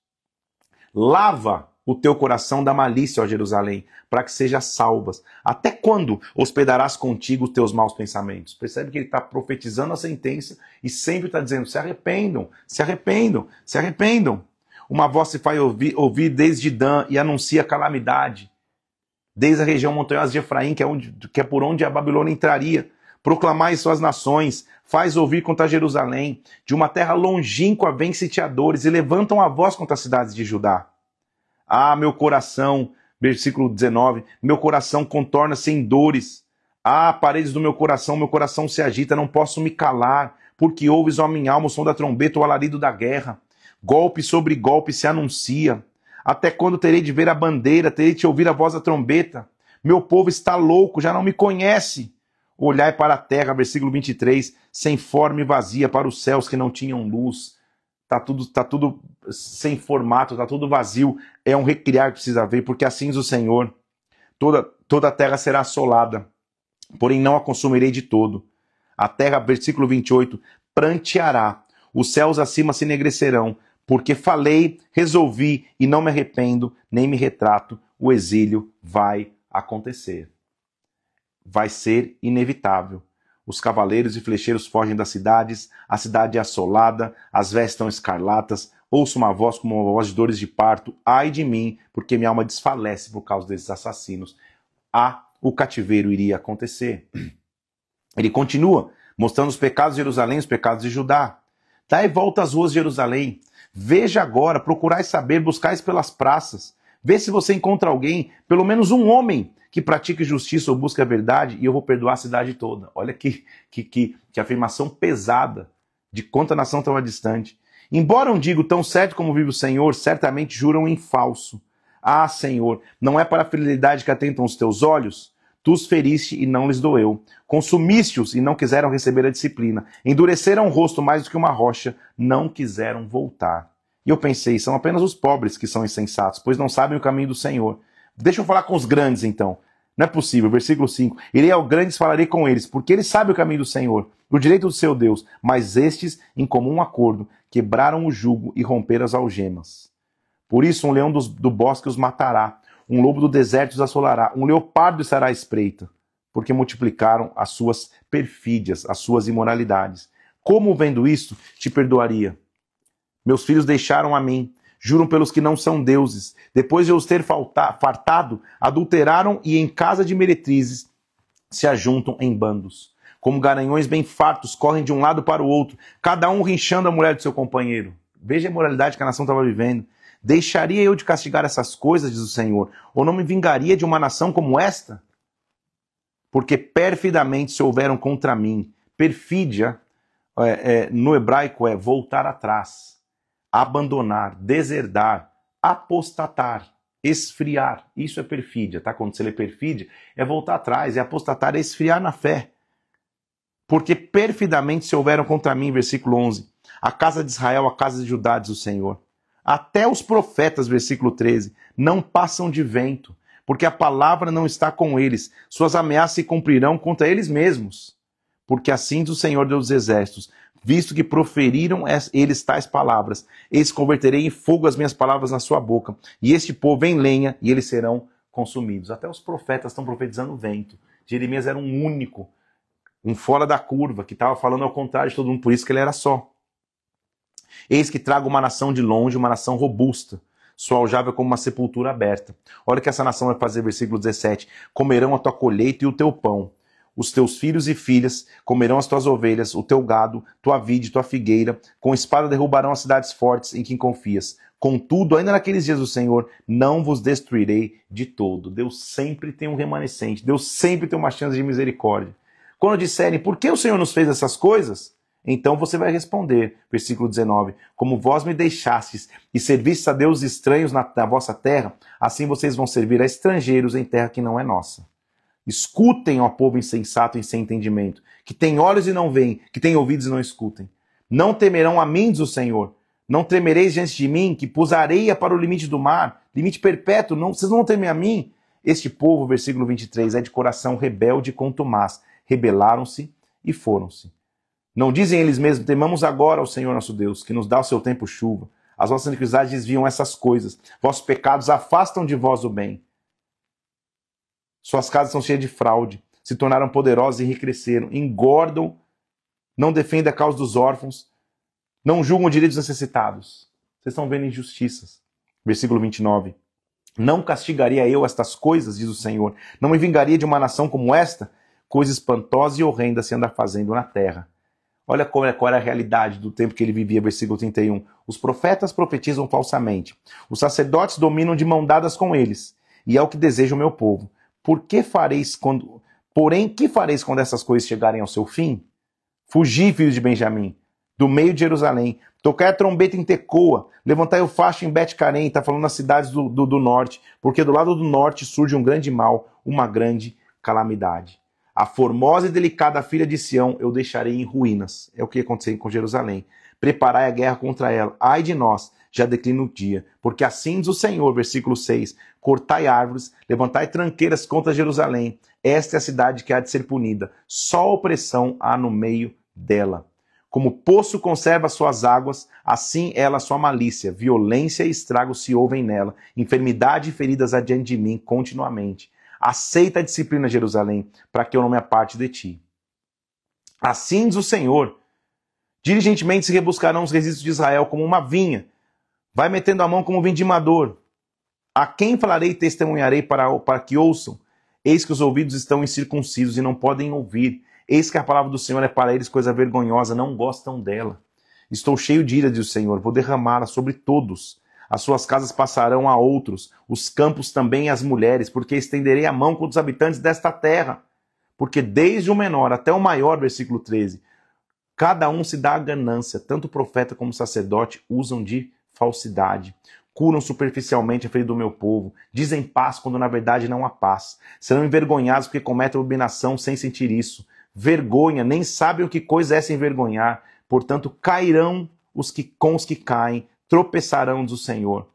Speaker 1: Lava o teu coração da malícia, ó Jerusalém, para que sejas salvas. Até quando hospedarás contigo os teus maus pensamentos? Percebe que ele está profetizando a sentença e sempre está dizendo: se arrependam, se arrependam, se arrependam. Uma voz se faz ouvir desde Dan e anuncia calamidade. Desde a região montanhosa de Efraim, que é por onde a Babilônia entraria. Proclamai suas nações, faz ouvir contra Jerusalém. De uma terra longínqua vêm sitiadores e levantam a voz contra as cidades de Judá. Ah, meu coração, versículo 19, meu coração contorna-se em dores. Ah, paredes do meu coração se agita, não posso me calar, porque ouves, ó minha alma, o som da trombeta, o alarido da guerra. Golpe sobre golpe se anuncia. Até quando terei de ver a bandeira, terei de ouvir a voz da trombeta? Meu povo está louco, já não me conhece. Olhai para a terra, versículo 23, sem forma e vazia, para os céus que não tinham luz. Tá tudo sem formato, tá tudo vazio. É um recriar que precisa haver, porque assim diz o Senhor: toda a terra será assolada, porém não a consumirei de todo. A terra, versículo 28, pranteará, os céus acima se enegrecerão, porque falei, resolvi e não me arrependo, nem me retrato. O exílio vai acontecer. Vai ser inevitável. Os cavaleiros e flecheiros fogem das cidades, a cidade é assolada, as vestes estão escarlatas, ouço uma voz como uma voz de dores de parto. Ai de mim, porque minha alma desfalece por causa desses assassinos. O cativeiro iria acontecer. Ele continua mostrando os pecados de Jerusalém, os pecados de Judá. Dai volta às ruas de Jerusalém. Veja agora, procurai saber, buscais pelas praças. Vê se você encontra alguém, pelo menos um homem, que pratique justiça ou busque a verdade, e eu vou perdoar a cidade toda. Olha que afirmação pesada de quanto a nação estava distante. Embora não digo tão certo como vive o Senhor, certamente juram em falso. Ah, Senhor, não é para a fidelidade que atentam os teus olhos? Tu os feriste e não lhes doeu. Consumiste-os e não quiseram receber a disciplina. Endureceram o rosto mais do que uma rocha, não quiseram voltar. E eu pensei: são apenas os pobres que são insensatos, pois não sabem o caminho do Senhor. Deixa eu falar com os grandes então. Não é possível. Versículo 5. Irei ao grandes, falarei com eles, porque eles sabem o caminho do Senhor, o direito do seu Deus. Mas estes, em comum acordo, quebraram o jugo e romperam as algemas. Por isso um leão do bosque os matará, um lobo do deserto os assolará, um leopardo estará à espreita, porque multiplicaram as suas perfídias, as suas imoralidades. Como vendo isto, te perdoaria? Meus filhos deixaram a mim, juram pelos que não são deuses. Depois de os ter fartado, adulteraram e em casa de meretrizes se ajuntam em bandos. Como garanhões bem fartos, correm de um lado para o outro, cada um rinchando a mulher do seu companheiro. Veja a imoralidade que a nação estava vivendo. Deixaria eu de castigar essas coisas, diz o Senhor, ou não me vingaria de uma nação como esta? Porque perfidamente se houveram contra mim. Perfídia, no hebraico, é voltar atrás, abandonar, deserdar, apostatar, esfriar. Isso é perfídia, tá? Quando você lê perfídia, é voltar atrás, é apostatar, é esfriar na fé. Porque perfidamente se houveram contra mim, versículo 11, a casa de Israel, a casa de Judá, diz o Senhor. Até os profetas, versículo 13, não passam de vento, porque a palavra não está com eles. Suas ameaças se cumprirão contra eles mesmos. Porque assim diz o Senhor Deus dos Exércitos, visto que proferiram eles tais palavras, eis converterei em fogo as minhas palavras na sua boca, e este povo em lenha, e eles serão consumidos. Até os profetas estão profetizando vento. Jeremias era um único, um fora da curva, que estava falando ao contrário de todo mundo, por isso que ele era só. Eis que trago uma nação de longe, uma nação robusta, sua aljava como uma sepultura aberta. Olha o que essa nação vai fazer, versículo 17. Comerão a tua colheita e o teu pão. Os teus filhos e filhas comerão as tuas ovelhas, o teu gado, tua vide, tua figueira. Com espada derrubarão as cidades fortes em quem confias. Contudo, ainda naqueles dias do Senhor, não vos destruirei de todo. Deus sempre tem um remanescente. Deus sempre tem uma chance de misericórdia. Quando disserem, por que o Senhor nos fez essas coisas? Então você vai responder, versículo 19, como vós me deixastes e servistes a deuses estranhos na vossa terra, assim vocês vão servir a estrangeiros em terra que não é nossa. Escutem, ó povo insensato e sem entendimento, que tem olhos e não veem, que tem ouvidos e não escutem. Não temerão a mim, diz o Senhor. Não temereis diante de mim, que pus areia para o limite do mar, limite perpétuo, vocês não vão temer a mim. Este povo, versículo 23, é de coração rebelde e contumaz. Rebelaram-se e foram-se. Não dizem eles mesmos, temamos agora ao Senhor nosso Deus, que nos dá o seu tempo chuva. As vossas iniquidades desviam essas coisas. Vossos pecados afastam de vós o bem. Suas casas são cheias de fraude. Se tornaram poderosos e enriqueceram. Engordam, não defendem a causa dos órfãos. Não julgam direitos necessitados. Vocês estão vendo injustiças. Versículo 29. Não castigaria eu estas coisas, diz o Senhor. Não me vingaria de uma nação como esta? Coisa espantosa e horrenda se anda fazendo na terra. Olha qual era a realidade do tempo que ele vivia, versículo 31. Os profetas profetizam falsamente. Os sacerdotes dominam de mão dadas com eles. E é o que deseja o meu povo. Porém, que fareis quando essas coisas chegarem ao seu fim? Fugi, filhos de Benjamim, do meio de Jerusalém. Tocai a trombeta em Tecoa. Levantai o facho em Bet-Carém. Está falando nas cidades do norte. Porque do lado do norte surge um grande mal, uma grande calamidade. A formosa e delicada filha de Sião eu deixarei em ruínas. É o que aconteceu com Jerusalém. Preparai a guerra contra ela. Ai de nós, já declina o dia. Porque assim diz o Senhor, versículo 6. Cortai árvores, levantai tranqueiras contra Jerusalém. Esta é a cidade que há de ser punida. Só opressão há no meio dela. Como o poço conserva suas águas, assim ela sua malícia. Violência e estrago se ouvem nela. Enfermidade e feridas adiante de mim continuamente. Aceita a disciplina, Jerusalém, para que eu não me aparte de ti. Assim diz o Senhor. Diligentemente se rebuscarão os resíduos de Israel como uma vinha. Vai metendo a mão como um vindimador. A quem falarei e testemunharei para que ouçam? Eis que os ouvidos estão incircuncisos e não podem ouvir. Eis que a palavra do Senhor é para eles coisa vergonhosa, não gostam dela. Estou cheio de ira, diz o Senhor, vou derramá-la sobre todos. As suas casas passarão a outros, os campos também às mulheres, porque estenderei a mão contra os habitantes desta terra. Porque desde o menor até o maior, versículo 13, cada um se dá a ganância, tanto o profeta como o sacerdote usam de falsidade. Curam superficialmente a ferida do meu povo, dizem paz quando na verdade não há paz. Serão envergonhados porque cometem abominação sem sentir isso. Vergonha, nem sabem o que coisa é se envergonhar. Portanto, cairão com os que caem, tropeçarão, diz o Senhor.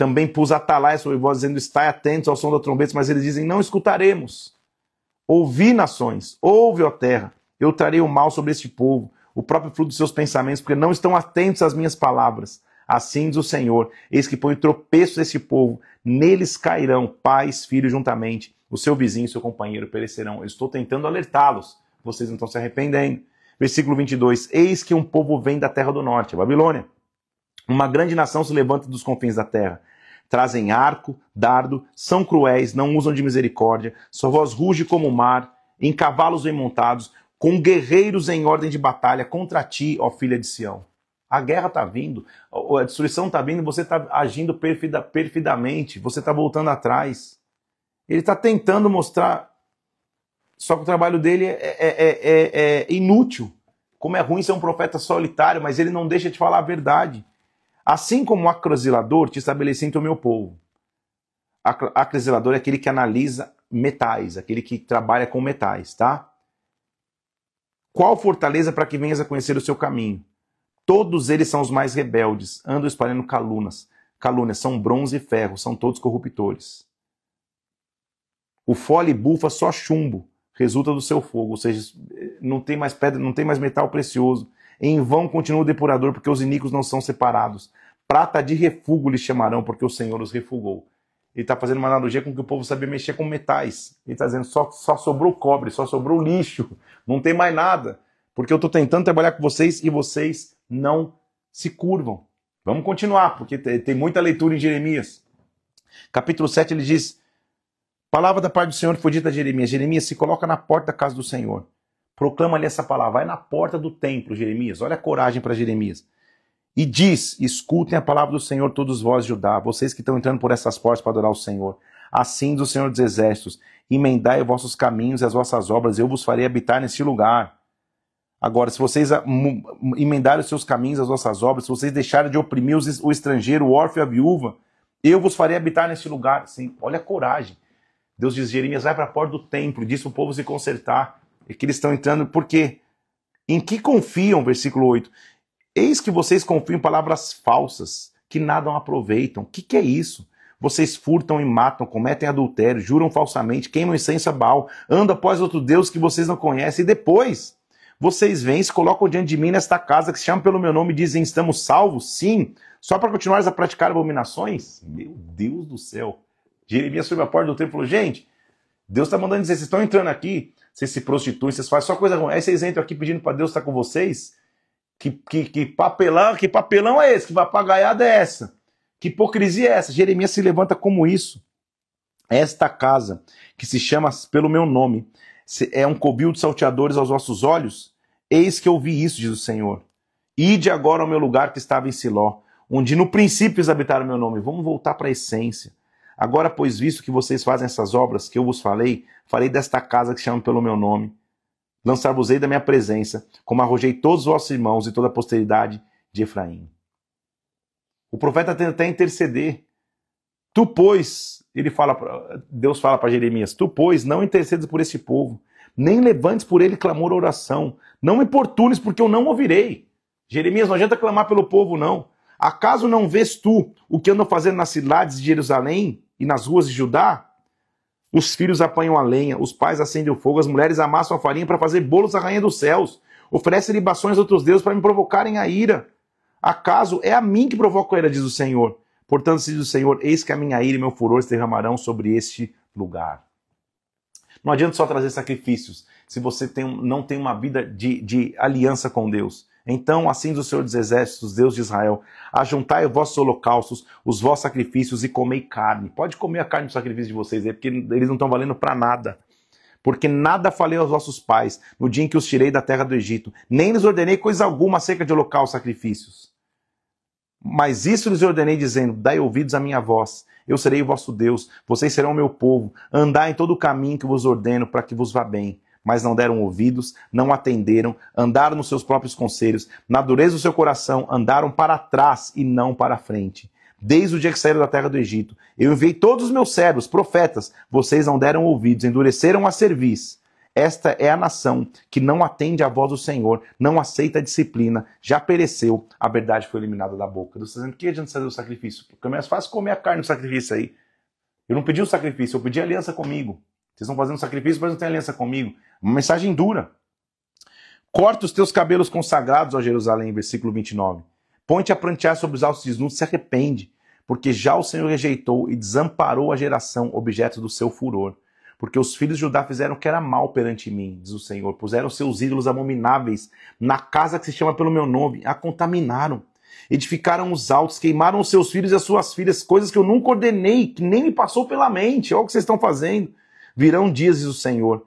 Speaker 1: Também pus atalaias sobre vós, dizendo, estai atentos ao som da trombeta, mas eles dizem, não escutaremos. Ouvi, nações, ouve, ó terra, eu trarei o mal sobre este povo, o próprio fruto dos seus pensamentos, porque não estão atentos às minhas palavras. Assim diz o Senhor, eis que põe tropeço deste povo, neles cairão pais, filhos juntamente, o seu vizinho e seu companheiro perecerão. Eu estou tentando alertá-los, vocês não estão se arrependendo. Versículo 22, eis que um povo vem da terra do norte, a Babilônia. Uma grande nação se levanta dos confins da terra. Trazem arco, dardo, são cruéis, não usam de misericórdia, sua voz ruge como o mar, em cavalos bem montados, com guerreiros em ordem de batalha contra ti, ó filha de Sião. A guerra está vindo, a destruição está vindo, você está agindo perfidamente, você está voltando atrás. Ele está tentando mostrar, só que o trabalho dele é inútil. Como é ruim ser um profeta solitário, mas ele não deixa de falar a verdade. Assim como o acrosilador, te estabeleci entre o meu povo. Acrosilador é aquele que analisa metais, aquele que trabalha com metais, tá? Qual fortaleza para que venhas a conhecer o seu caminho? Todos eles são os mais rebeldes, andam espalhando calúnias. Calúnias são bronze e ferro, são todos corruptores. O fole bufa só chumbo, resulta do seu fogo, ou seja, não tem mais pedra, não tem mais metal precioso. Em vão continua o depurador, porque os iníquos não são separados. Prata de refúgio lhes chamarão, porque o Senhor os refugou. Ele está fazendo uma analogia com que o povo sabia mexer com metais. Ele está dizendo, só sobrou cobre, só sobrou lixo, não tem mais nada. Porque eu estou tentando trabalhar com vocês e vocês não se curvam. Vamos continuar, porque tem muita leitura em Jeremias. Capítulo 7, ele diz, palavra da parte do Senhor que foi dita a Jeremias. Jeremias, se coloca na porta da casa do Senhor. Proclama ali essa palavra. Vai na porta do templo, Jeremias. Olha a coragem para Jeremias. E diz, escutem a palavra do Senhor, todos vós, Judá, vocês que estão entrando por essas portas para adorar o Senhor. Assim diz o Senhor dos Exércitos, emendai os vossos caminhos e as vossas obras, eu vos farei habitar neste lugar. Agora, se vocês emendarem os seus caminhos, as vossas obras, se vocês deixarem de oprimir o estrangeiro, o órfão e a viúva, eu vos farei habitar neste lugar. Sim, olha a coragem. Deus diz, Jeremias, vai para a porta do templo, diz para o povo se consertar. É que eles estão entrando, por quê? Em que confiam, versículo 8? Eis que vocês confiam em palavras falsas, que nada aproveitam. O que é isso? Vocês furtam e matam, cometem adultério, juram falsamente, queimam incenso a Baal, andam após outro Deus que vocês não conhecem, e depois vocês vêm e se colocam diante de mim nesta casa que se chama pelo meu nome e dizem, estamos salvos? Sim, só para continuar a praticar abominações? Meu Deus do céu. Jeremias foi para a porta do templo e falou, gente, Deus está mandando dizer, vocês estão entrando aqui, vocês se prostituem, vocês fazem só coisa ruim, aí vocês entram aqui pedindo para Deus estar com vocês? Que papelão é esse? Que papagaiada é essa? Que hipocrisia é essa? Jeremias se levanta como isso. Esta casa, que se chama pelo meu nome, é um covil de salteadores aos vossos olhos? Eis que eu vi isso, diz o Senhor. Ide agora ao meu lugar que estava em Siló, onde no princípio habitaram o meu nome. Vamos voltar para a essência. Agora, pois, visto que vocês fazem essas obras que eu vos falei, farei desta casa que chama pelo meu nome. Lançar-vos-ei da minha presença, como arrojei todos os vossos irmãos e toda a posteridade de Efraim. O profeta tenta até interceder. Tu, pois, Deus fala para Jeremias, tu, pois, não intercedes por este povo, nem levantes por ele clamor ou oração, não me importunes, porque eu não ouvirei. Jeremias, não adianta clamar pelo povo, não. Acaso não vês tu o que andam fazendo nas cidades de Jerusalém e nas ruas de Judá? Os filhos apanham a lenha, os pais acendem o fogo, as mulheres amassam a farinha para fazer bolos à rainha dos céus, oferecem libações a outros deuses para me provocarem a ira. Acaso é a mim que provoco a ira, diz o Senhor. Portanto, diz o Senhor, eis que a minha ira e meu furor se derramarão sobre este lugar. Não adianta só trazer sacrifícios, se você não tem uma vida de aliança com Deus. Então, assim diz o Senhor dos Exércitos, Deus de Israel, ajuntai os vossos holocaustos, os vossos sacrifícios e comei carne. Pode comer a carne do sacrifício de vocês aí, porque eles não estão valendo para nada. Porque nada falei aos vossos pais no dia em que os tirei da terra do Egito, nem lhes ordenei coisa alguma acerca de holocaustos e sacrifícios. Mas isso lhes ordenei dizendo, dai ouvidos à minha voz, eu serei o vosso Deus, vocês serão o meu povo, andai em todo o caminho que vos ordeno para que vos vá bem. Mas não deram ouvidos, não atenderam, andaram nos seus próprios conselhos, na dureza do seu coração, andaram para trás e não para frente. Desde o dia que saíram da terra do Egito, eu enviei todos os meus servos, profetas, vocês não deram ouvidos, endureceram a cerviz. Esta é a nação que não atende à voz do Senhor, não aceita a disciplina, já pereceu, a verdade foi eliminada da boca. Deus está dizendo, que adianta fazer o sacrifício? Porque é mais fácil comer a carne no sacrifício aí. Eu não pedi um sacrifício, eu pedi aliança comigo. Vocês estão fazendo sacrifício, mas não tem aliança comigo. Uma mensagem dura. Corta os teus cabelos consagrados, ó Jerusalém, versículo 29. Põe-te a prantear sobre os altos desnudos, se arrepende, porque já o Senhor rejeitou e desamparou a geração, objeto do seu furor. Porque os filhos de Judá fizeram o que era mal perante mim, diz o Senhor. Puseram seus ídolos abomináveis na casa que se chama pelo meu nome, a contaminaram. Edificaram os altos, queimaram os seus filhos e as suas filhas, coisas que eu nunca ordenei, que nem me passou pela mente. Olha o que vocês estão fazendo. Virão dias, diz o Senhor,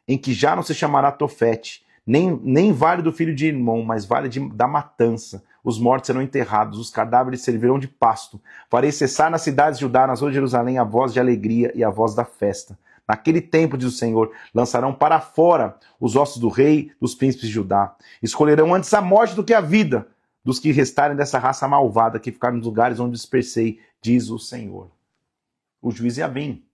Speaker 1: em que já não se chamará Tofete, nem vale do filho de Irmão, mas vale da matança. Os mortos serão enterrados, os cadáveres servirão de pasto. Farei cessar nas cidades de Judá, nas ruas de Jerusalém, a voz de alegria e a voz da festa. Naquele tempo, diz o Senhor, lançarão para fora os ossos do rei, dos príncipes de Judá. Escolherão antes a morte do que a vida dos que restarem dessa raça malvada, que ficaram nos lugares onde dispersei, diz o Senhor. O juiz ia vir.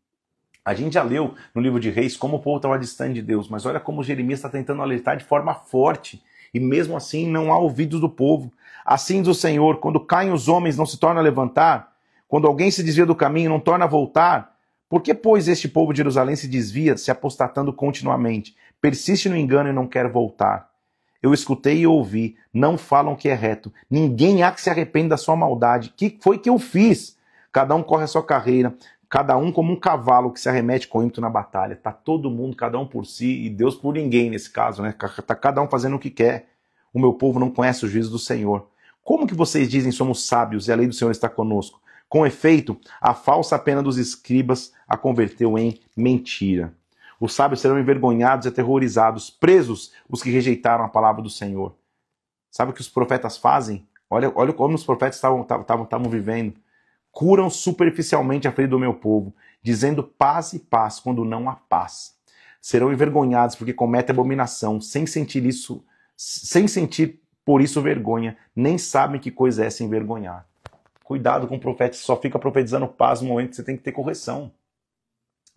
Speaker 1: A gente já leu no livro de Reis como o povo estava distante de Deus, mas olha como Jeremias está tentando alertar de forma forte, e mesmo assim não há ouvidos do povo. Assim diz o Senhor, quando caem os homens não se torna a levantar, quando alguém se desvia do caminho não torna a voltar. Por que, pois, este povo de Jerusalém se desvia, se apostatando continuamente? Persiste no engano e não quer voltar. Eu escutei e ouvi, não falam que é reto. Ninguém há que se arrependa da sua maldade. Que foi que eu fiz? Cada um corre a sua carreira, cada um como um cavalo que se arremete com ímpeto na batalha. Tá todo mundo, cada um por si, e Deus por ninguém nesse caso, né? Tá cada um fazendo o que quer. O meu povo não conhece o juízo do Senhor. Como que vocês dizem somos sábios e a lei do Senhor está conosco? Com efeito, a falsa pena dos escribas a converteu em mentira. Os sábios serão envergonhados e aterrorizados, presos os que rejeitaram a palavra do Senhor. Sabe o que os profetas fazem? Olha como os profetas estavam vivendo. Curam superficialmente a ferida do meu povo, dizendo paz e paz quando não há paz. Serão envergonhados porque cometem abominação, sem sentir por isso vergonha, nem sabem que coisa é se envergonhar. Cuidado com o profeta, você só fica profetizando paz no momento que você tem que ter correção.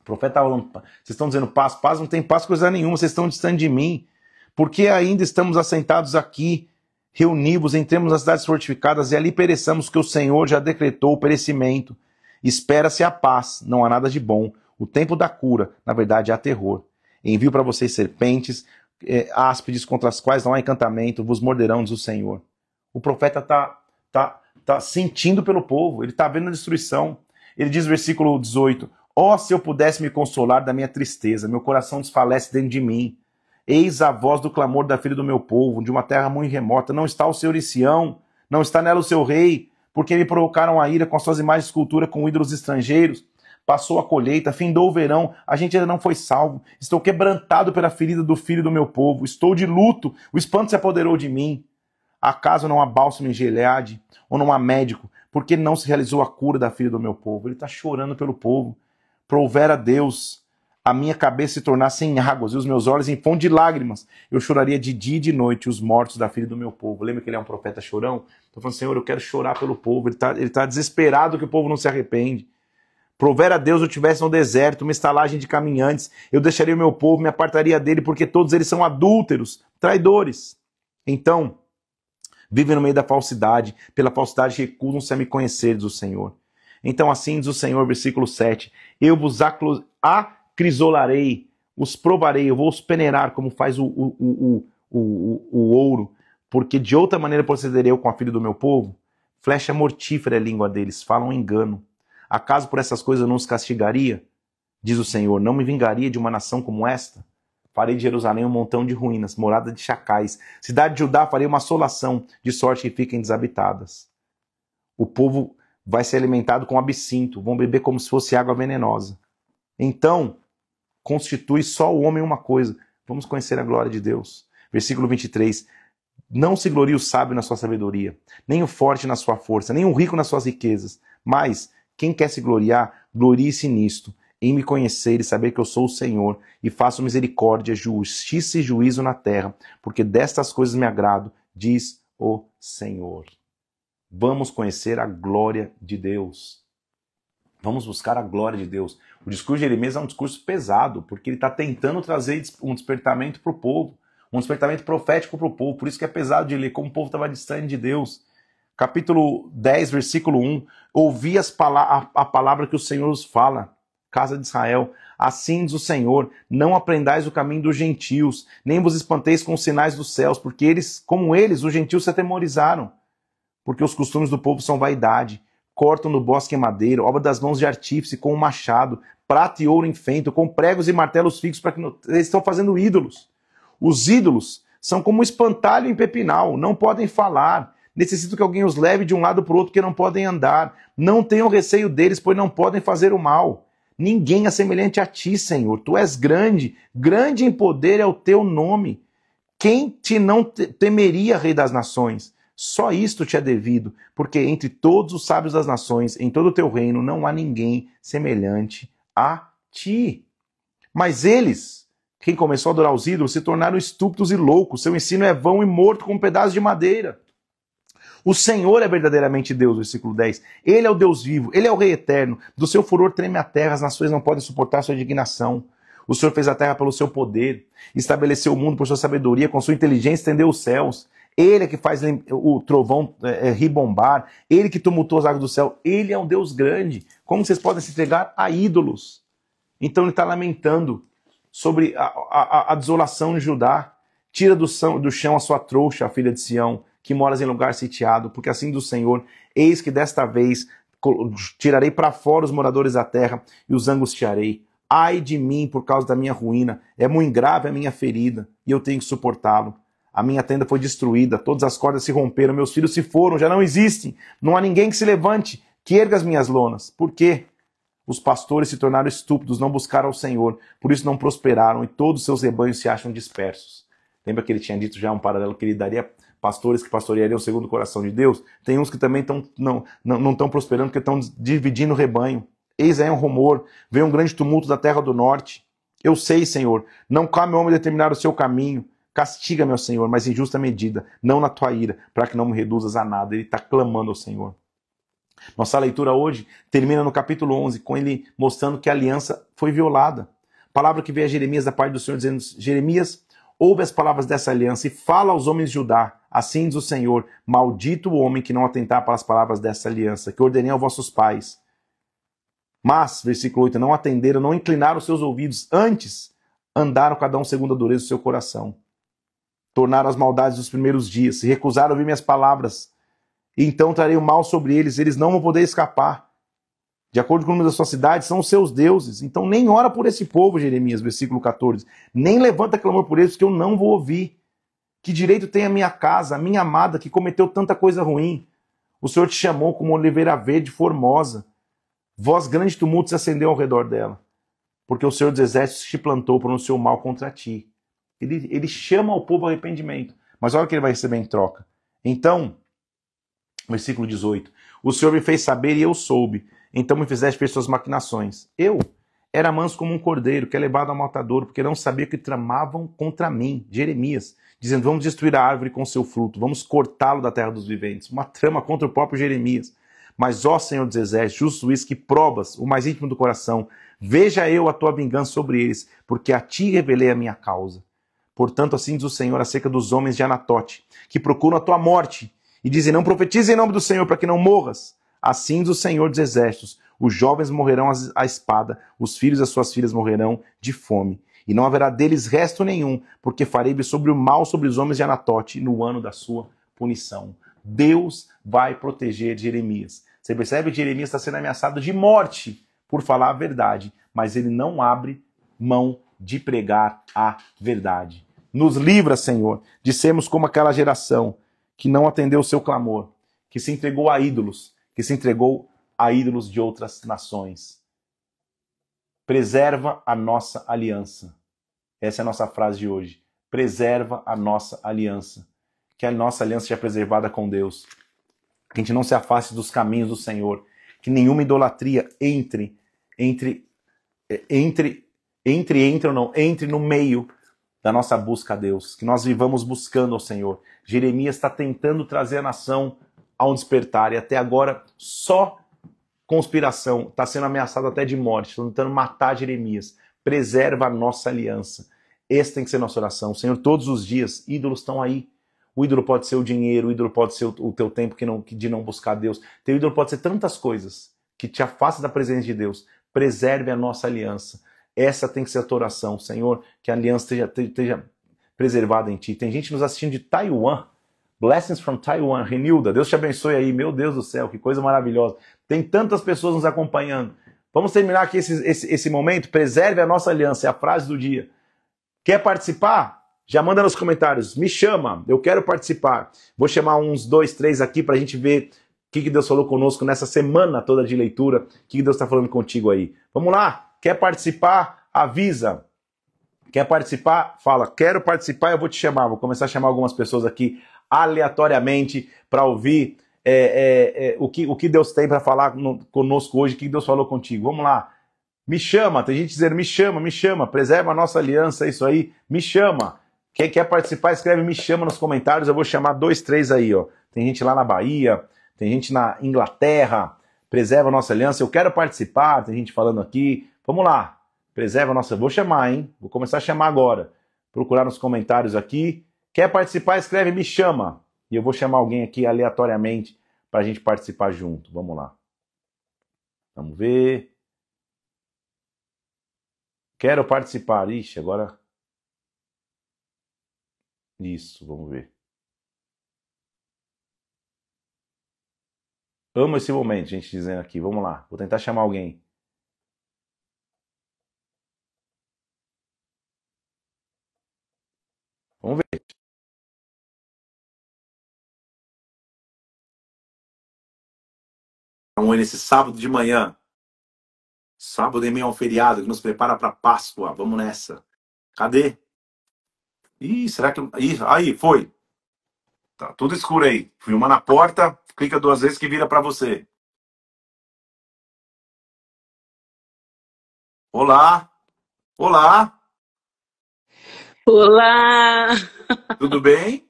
Speaker 1: O profeta está falando, vocês estão dizendo paz, paz, não tem paz coisa nenhuma, vocês estão distante de mim. Porque ainda estamos assentados aqui, reunidos, entremos nas cidades fortificadas e ali pereçamos, que o Senhor já decretou o perecimento. Espera-se a paz, não há nada de bom. O tempo da cura, na verdade, há terror. Envio para vocês serpentes, áspides contra as quais não há encantamento, vos morderão, diz o Senhor. O profeta está sentindo pelo povo, ele está vendo a destruição. Ele diz no versículo 18, ó, se eu pudesse me consolar da minha tristeza, meu coração desfalece dentro de mim. Eis a voz do clamor da filha do meu povo, de uma terra muito remota. Não está o Senhor em Sião, não está nela o seu rei, porque me provocaram a ira com as suas imagens de escultura, com ídolos estrangeiros. Passou a colheita, findou o verão, a gente ainda não foi salvo. Estou quebrantado pela ferida do filho do meu povo, estou de luto, o espanto se apoderou de mim. Acaso não há bálsamo em Gileade, ou não há médico, porque não se realizou a cura da filha do meu povo? Ele está chorando pelo povo. Provera Deus a minha cabeça se tornasse em águas e os meus olhos em fonte de lágrimas. Eu choraria de dia e de noite os mortos da filha do meu povo. Lembra que ele é um profeta chorão? Estou falando, Senhor, eu quero chorar pelo povo. Ele tá desesperado que o povo não se arrepende. Provera Deus eu tivesse no deserto, uma estalagem de caminhantes. Eu deixaria o meu povo, me apartaria dele, porque todos eles são adúlteros, traidores. Então, vivem no meio da falsidade, pela falsidade recusam-se a me conhecer, diz o Senhor. Então assim diz o Senhor, versículo 7, eu vos acrisolarei, os provarei, eu vou os peneirar como faz o ouro, porque de outra maneira procederei eu com a filha do meu povo. Flecha mortífera é a língua deles, falam engano. Acaso por essas coisas eu não os castigaria? Diz o Senhor, não me vingaria de uma nação como esta? Farei de Jerusalém um montão de ruínas, morada de chacais. Cidade de Judá farei uma assolação, de sorte que fiquem desabitadas. O povo vai ser alimentado com absinto, vão beber como se fosse água venenosa. Então, constitui só o homem uma coisa. Vamos conhecer a glória de Deus. Versículo 23. Não se glorie o sábio na sua sabedoria, nem o forte na sua força, nem o rico nas suas riquezas. Mas, quem quer se gloriar, glorie-se nisto, em me conhecer e saber que eu sou o Senhor, e faço misericórdia, justiça e juízo na terra, porque destas coisas me agrado, diz o Senhor. Vamos conhecer a glória de Deus. Vamos buscar a glória de Deus. O discurso de Jeremias é um discurso pesado, porque ele está tentando trazer um despertamento para o povo, um despertamento profético para o povo. Por isso que é pesado de ler, como o povo estava distante de Deus. Capítulo 10, versículo 1. Ouvi a palavra que o Senhor os fala, casa de Israel. Assim diz o Senhor, não aprendais o caminho dos gentios, nem vos espanteis com os sinais dos céus, porque eles, como eles, os gentios se atemorizaram. Porque os costumes do povo são vaidade. Cortam no bosque madeira, obra das mãos de artífice com um machado, prata e ouro em fento, com pregos e martelos fixos, para que eles estão fazendo ídolos. Os ídolos são como um espantalho em pepinal, não podem falar, necessitam que alguém os leve de um lado para o outro, porque não podem andar. Não tenham receio deles, pois não podem fazer o mal. Ninguém é semelhante a ti, Senhor. Tu és grande, grande em poder é o teu nome. Quem te não temeria, Rei das Nações? Só isto te é devido, porque entre todos os sábios das nações, em todo o teu reino, não há ninguém semelhante a ti. Mas eles, quem começou a adorar os ídolos, se tornaram estúpidos e loucos. Seu ensino é vão e morto com um pedaço de madeira. O Senhor é verdadeiramente Deus, versículo 10. Ele é o Deus vivo, Ele é o Rei eterno. Do seu furor treme a terra, as nações não podem suportar sua indignação. O Senhor fez a terra pelo seu poder, estabeleceu o mundo por sua sabedoria, com sua inteligência estendeu os céus. Ele é que faz o trovão ribombar, Ele que tumultuou as águas do céu. Ele é um Deus grande. Como vocês podem se entregar a ídolos? Então ele está lamentando sobre a desolação em Judá. Tira do chão a sua trouxa, a filha de Sião, que moras em lugar sitiado, porque assim diz o Senhor, eis que desta vez tirarei para fora os moradores da terra e os angustiarei. Ai de mim por causa da minha ruína, é muito grave a minha ferida, e eu tenho que suportá-lo. A minha tenda foi destruída, todas as cordas se romperam, meus filhos se foram, já não existem, não há ninguém que se levante, que erga as minhas lonas. Por quê? Os pastores se tornaram estúpidos, não buscaram ao Senhor, por isso não prosperaram, e todos os seus rebanhos se acham dispersos. Lembra que ele tinha dito já um paralelo que ele daria pastores que pastoreariam segundo o coração de Deus? Tem uns que também não estão prosperando, porque estão dividindo o rebanho. Eis aí um rumor, vem um grande tumulto da terra do norte. Eu sei, Senhor, não cabe ao homem determinar o seu caminho. Castiga, meu Senhor, mas em justa medida, não na tua ira, para que não me reduzas a nada. Ele está clamando ao Senhor. Nossa leitura hoje termina no capítulo 11, com ele mostrando que a aliança foi violada. Palavra que veio a Jeremias da parte do Senhor, dizendo: Jeremias, ouve as palavras dessa aliança e fala aos homens de Judá. Assim diz o Senhor, maldito o homem que não atentar para as palavras dessa aliança, que ordenei aos vossos pais. Mas, versículo 8, não atenderam, não inclinaram os seus ouvidos, antes andaram cada um segundo a dureza do seu coração. Tornaram as maldades dos primeiros dias, se recusaram a ouvir minhas palavras, e então trarei o mal sobre eles, eles não vão poder escapar. De acordo com o número da sua cidade, são os seus deuses. Então nem ora por esse povo, Jeremias, versículo 14. Nem levanta clamor por eles, que eu não vou ouvir. Que direito tem a minha casa, a minha amada, que cometeu tanta coisa ruim? O Senhor te chamou como oliveira verde formosa. Voz grande tumulto se acendeu ao redor dela. Porque o Senhor dos Exércitos te plantou, pronunciou mal contra ti. Ele chama o povo ao arrependimento. Mas olha o que ele vai receber em troca. Então, versículo 18. O Senhor me fez saber e eu soube. Então me fizeste ver suas maquinações. Eu era manso como um cordeiro, que é levado ao matadouro, porque não sabia que tramavam contra mim. Jeremias, dizendo: vamos destruir a árvore com seu fruto, vamos cortá-lo da terra dos viventes. Uma trama contra o próprio Jeremias. Mas, ó Senhor dos Exércitos, justo juiz, que provas o mais íntimo do coração, veja eu a tua vingança sobre eles, porque a ti revelei a minha causa. Portanto, assim diz o Senhor acerca dos homens de Anatote, que procuram a tua morte, e dizem: não profetize em nome do Senhor, para que não morras. Assim diz o Senhor dos Exércitos: os jovens morrerão à espada, os filhos e as suas filhas morrerão de fome. E não haverá deles resto nenhum, porque farei sobre o mal sobre os homens de Anatote no ano da sua punição. Deus vai proteger Jeremias. Você percebe que Jeremias está sendo ameaçado de morte por falar a verdade, mas ele não abre mão de pregar a verdade. Nos livra, Senhor, de sermos como aquela geração que não atendeu o seu clamor, que se entregou a ídolos, que se entregou a ídolos de outras nações. Preserva a nossa aliança. Essa é a nossa frase de hoje. Preserva a nossa aliança. Que a nossa aliança seja preservada com Deus. Que a gente não se afaste dos caminhos do Senhor. Que nenhuma idolatria entre no meio da nossa busca a Deus. Que nós vivamos buscando ao Senhor. Jeremias está tentando trazer a nação a um despertar. E até agora só conspiração, está sendo ameaçado até de morte, estão tentando matar Jeremias. Preserva a nossa aliança. Essa tem que ser nossa oração. Senhor, todos os dias, ídolos estão aí. O ídolo pode ser o dinheiro, o ídolo pode ser o teu tempo de não buscar Deus. Teu ídolo pode ser tantas coisas que te afasta da presença de Deus. Preserve a nossa aliança. Essa tem que ser a tua oração, Senhor, que a aliança esteja preservada em ti. Tem gente nos assistindo de Taiwan. Blessings from Taiwan. Renilda, Deus te abençoe aí. Meu Deus do céu, que coisa maravilhosa. Tem tantas pessoas nos acompanhando. Vamos terminar aqui esse momento. Preserve a nossa aliança. É a frase do dia. Quer participar? Já manda nos comentários. Me chama. Eu quero participar. Vou chamar uns 2, 3 aqui para a gente ver o que Deus falou conosco nessa semana toda de leitura. O que Deus está falando contigo aí. Vamos lá. Quer participar? Avisa. Quer participar? Fala. Quero participar, eu vou te chamar. Vou começar a chamar algumas pessoas aqui aleatoriamente para ouvir o que Deus tem para falar conosco hoje, o que Deus falou contigo. Vamos lá. Me chama. Tem gente dizendo, me chama. Preserva a nossa aliança, é isso aí. Me chama. Quem quer participar, escreve me chama nos comentários. Eu vou chamar 2, 3 aí, ó. Tem gente lá na Bahia, tem gente na Inglaterra. Preserva a nossa aliança. Eu quero participar. Tem gente falando aqui. Vamos lá. Preserva a nossa... Vou chamar, hein? Vou começar a chamar agora. Procurar nos comentários aqui. Quer participar, escreve me chama. E eu vou chamar alguém aqui aleatoriamente para a gente participar junto. Vamos lá. Vamos ver. Quero participar. Ixi, agora... Isso, vamos ver. Amo esse momento, gente dizendo aqui. Vamos lá. Vou tentar chamar alguém. Vamos ver. Nesse sábado de manhã. Sábado em meio ao feriado que nos prepara para Páscoa. Vamos nessa. Cadê? Ih, será que... Ih, aí, foi. Tá tudo escuro aí. Filma na porta, clica 2 vezes que vira para você. Olá. Olá.
Speaker 2: Olá,
Speaker 1: Tudo bem?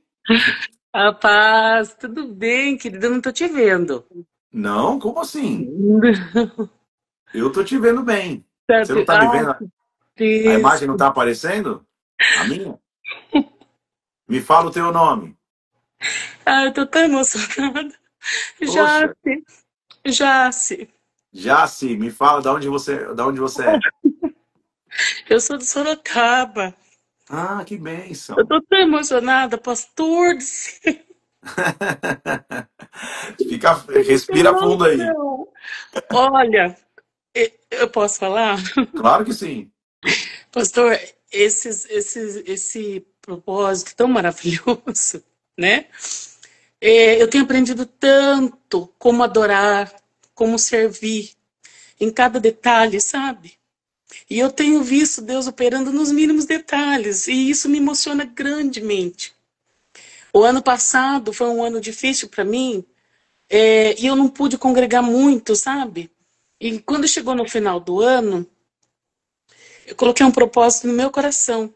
Speaker 2: rapaz, tudo bem, querida? Eu não tô te vendo.
Speaker 1: Não, como assim? Eu tô te vendo bem. Você não tá me
Speaker 2: Ai,
Speaker 1: vendo?
Speaker 2: que
Speaker 1: A imagem não
Speaker 2: triste.
Speaker 1: tá aparecendo? A minha? Me fala o teu nome.
Speaker 2: Ai, eu tô tão emocionada.
Speaker 1: Poxa,
Speaker 2: Jace, Jace,
Speaker 1: Jaci, me fala de onde você é.
Speaker 2: eu sou de Sorocaba.
Speaker 1: Ah, que
Speaker 2: Eu
Speaker 1: bênção.
Speaker 2: tô tão emocionada, pastor do céu,
Speaker 1: Respira fundo aí.
Speaker 2: não. Olha, eu posso falar?
Speaker 1: Claro que sim.
Speaker 2: Pastor, esse propósito tão maravilhoso, né? Eu tenho aprendido tanto como adorar, como servir, em cada detalhe, sabe? E eu tenho visto Deus operando nos mínimos detalhes, e isso me emociona grandemente. O ano passado foi um ano difícil para mim, e eu não pude congregar muito, sabe? E quando chegou no final do ano, eu coloquei um propósito no meu coração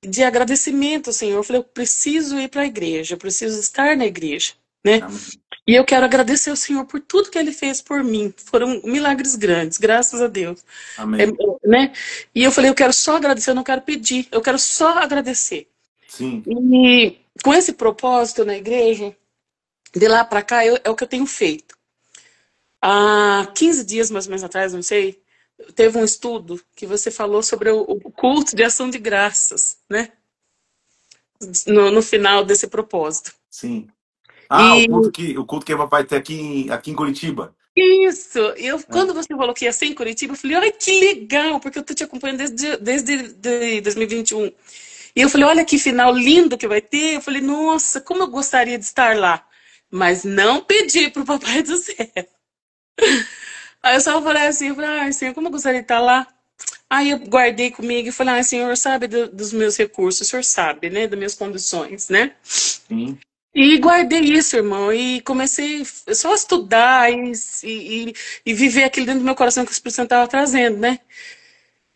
Speaker 2: de agradecimento ao Senhor. Eu falei, eu preciso ir para a igreja, eu preciso estar na igreja, né?
Speaker 1: Amém.
Speaker 2: E eu quero agradecer ao Senhor por tudo que Ele fez por mim. Foram milagres grandes, graças a Deus.
Speaker 1: Amém.
Speaker 2: Né? E eu falei, eu quero só agradecer, eu não quero pedir, eu quero só agradecer.
Speaker 1: Sim.
Speaker 2: E com esse propósito na igreja, de lá para cá, é o que eu tenho feito. Há 15 dias, mais ou menos atrás, não sei, teve um estudo que você falou sobre o culto de ação de graças, né? No final desse propósito.
Speaker 1: Sim. Ah,
Speaker 2: E
Speaker 1: o culto que vai ter aqui em Curitiba.
Speaker 2: isso,
Speaker 1: É.
Speaker 2: quando você falou que ia ser em Curitiba, eu falei, olha que legal, porque eu tô te acompanhando desde 2021. E eu falei, olha que final lindo que vai ter. Eu falei, nossa, como eu gostaria de estar lá. Mas não pedi pro Papai do Céu. Aí eu só falei assim, eu falei, ai, Senhor, como eu gostaria de estar lá. Aí eu guardei comigo e falei, ai, Senhor, sabe dos meus recursos, o Senhor sabe, né, das minhas condições, né?
Speaker 1: Sim.
Speaker 2: E guardei isso, irmão, e comecei só a estudar e viver aquilo dentro do meu coração que o Espírito Santo estava trazendo, né?